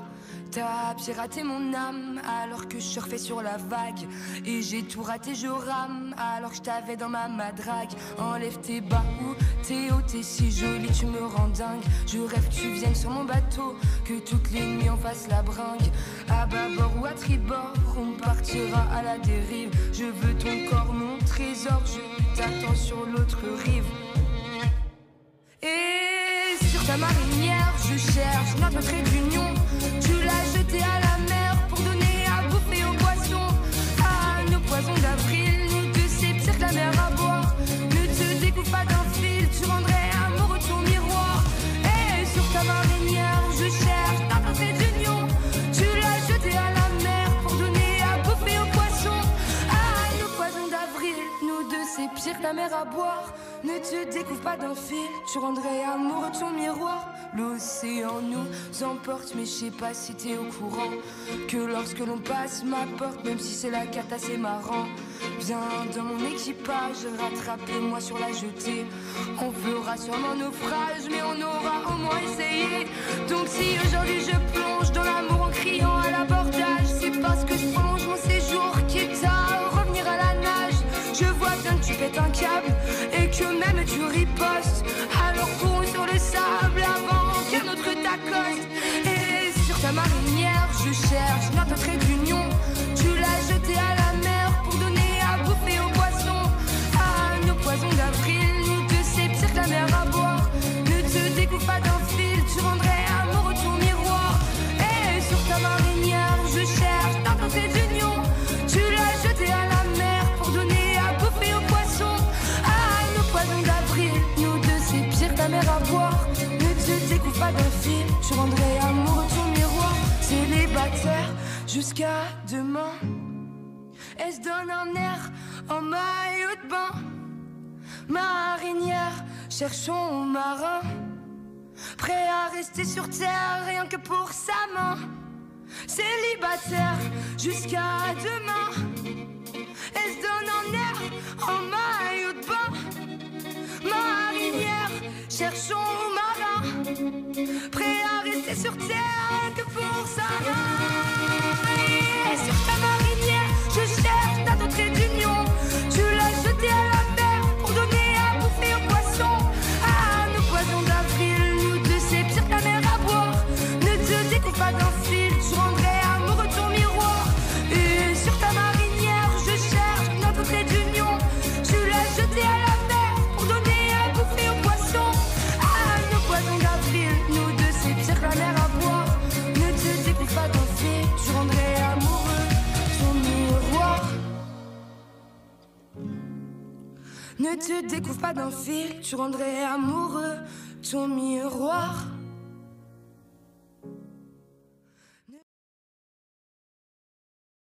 T'as piraté mon âme alors que je surfais sur la vague. Et j'ai tout raté, je rame alors que je t'avais dans ma madrague. Enlève tes bas ou tes hauts, t'es si jolie, tu me rends dingue. Je rêve que tu viennes sur mon bateau, que toutes les nuits on fasse la bringue. À bâbord ou à tribord, on partira à la dérive. Je veux ton corps, mon trésor, je t'attends sur l'autre rive. Et sur ta marinière, je cherche notre trait d'union. Tu l'as jeté à la mer pour donner à bouffer aux poissons. À nos poisons d'avril, nous deux c'est pire que la mer à boire. Ne te découpe pas d'un fil, tu rendrais amoureux ton miroir. Et sur ta marinière, je cherche notre trait d'union. Tu l'as jeté à la mer pour donner à bouffer aux poissons. À nos poisons d'avril, nous deux c'est pire que la mer à boire. Ne te découvre pas d'un fil, tu rendrais amoureux ton miroir. L'océan nous emporte, mais je sais pas si t'es au courant que lorsque l'on passe ma porte, même si c'est la cata, c'est marrant. Viens dans mon équipage, rattrapez-moi sur la jetée. On fera sûrement naufrage, mais on aura au moins essayé. Donc si aujourd'hui je plonge dans l'amour en criant à l'abordage, c'est parce que je prolonge mon séjour, quitte à revenir à la nage. Je vois bien que tu pètes un câble et que même tu ripostes. Alors cours sur le sable avant qu'un autre t'accoste. Et sur ta marinière, je cherche notre trait d'union. Tu l'as jeté à la mer pour donner à bouffer aux poissons. À nos poisons d'avril, nous deux c'est pire que la mer à boire. Ne te découpe pas d'un fil, tu rendrais amoureux ton miroir. Et sur ta marinière, je cherche notre trait d'union. Tu l'as jeté à la mer pour donner à bouffer aux poissons. À nos poisons d'avril, nous deux c'est pire que la mer à boire. Ne te découpe pas d'un fil, tu rendrais amoureux ton miroir. Célibataire jusqu'à demain, elle se donne un air en maillot de bain. Marinière, cherchons marin, prêt à rester sur terre rien que pour sa main. Célibataire jusqu'à demain, elle se donne un air en maillot de bain. Marinière, cherchons marin, prêt à rester sur terre rien que pour sa main. Et sur ta marinière, je cherche ta trait d'union. Tu l'as jeté à la mer pour donner à bouffer aux poissons. À nos poisons d'avril, nous deux c'est pire que la mer à boire. Ne te découpe pas d'un fil, tu rendrais amoureux ton miroir. Et sur ta marinière, je cherche notre trait d'union. Tu l'as jeté à la mer pour donner à bouffer aux poissons. À nos poisons d'avril, nous deux c'est pire que la mer à boire. Ne te découpe pas d'un fil, tu rendrais amoureux ton miroir. Ne te découvre pas d'un fil, tu rendrais amoureux ton miroir.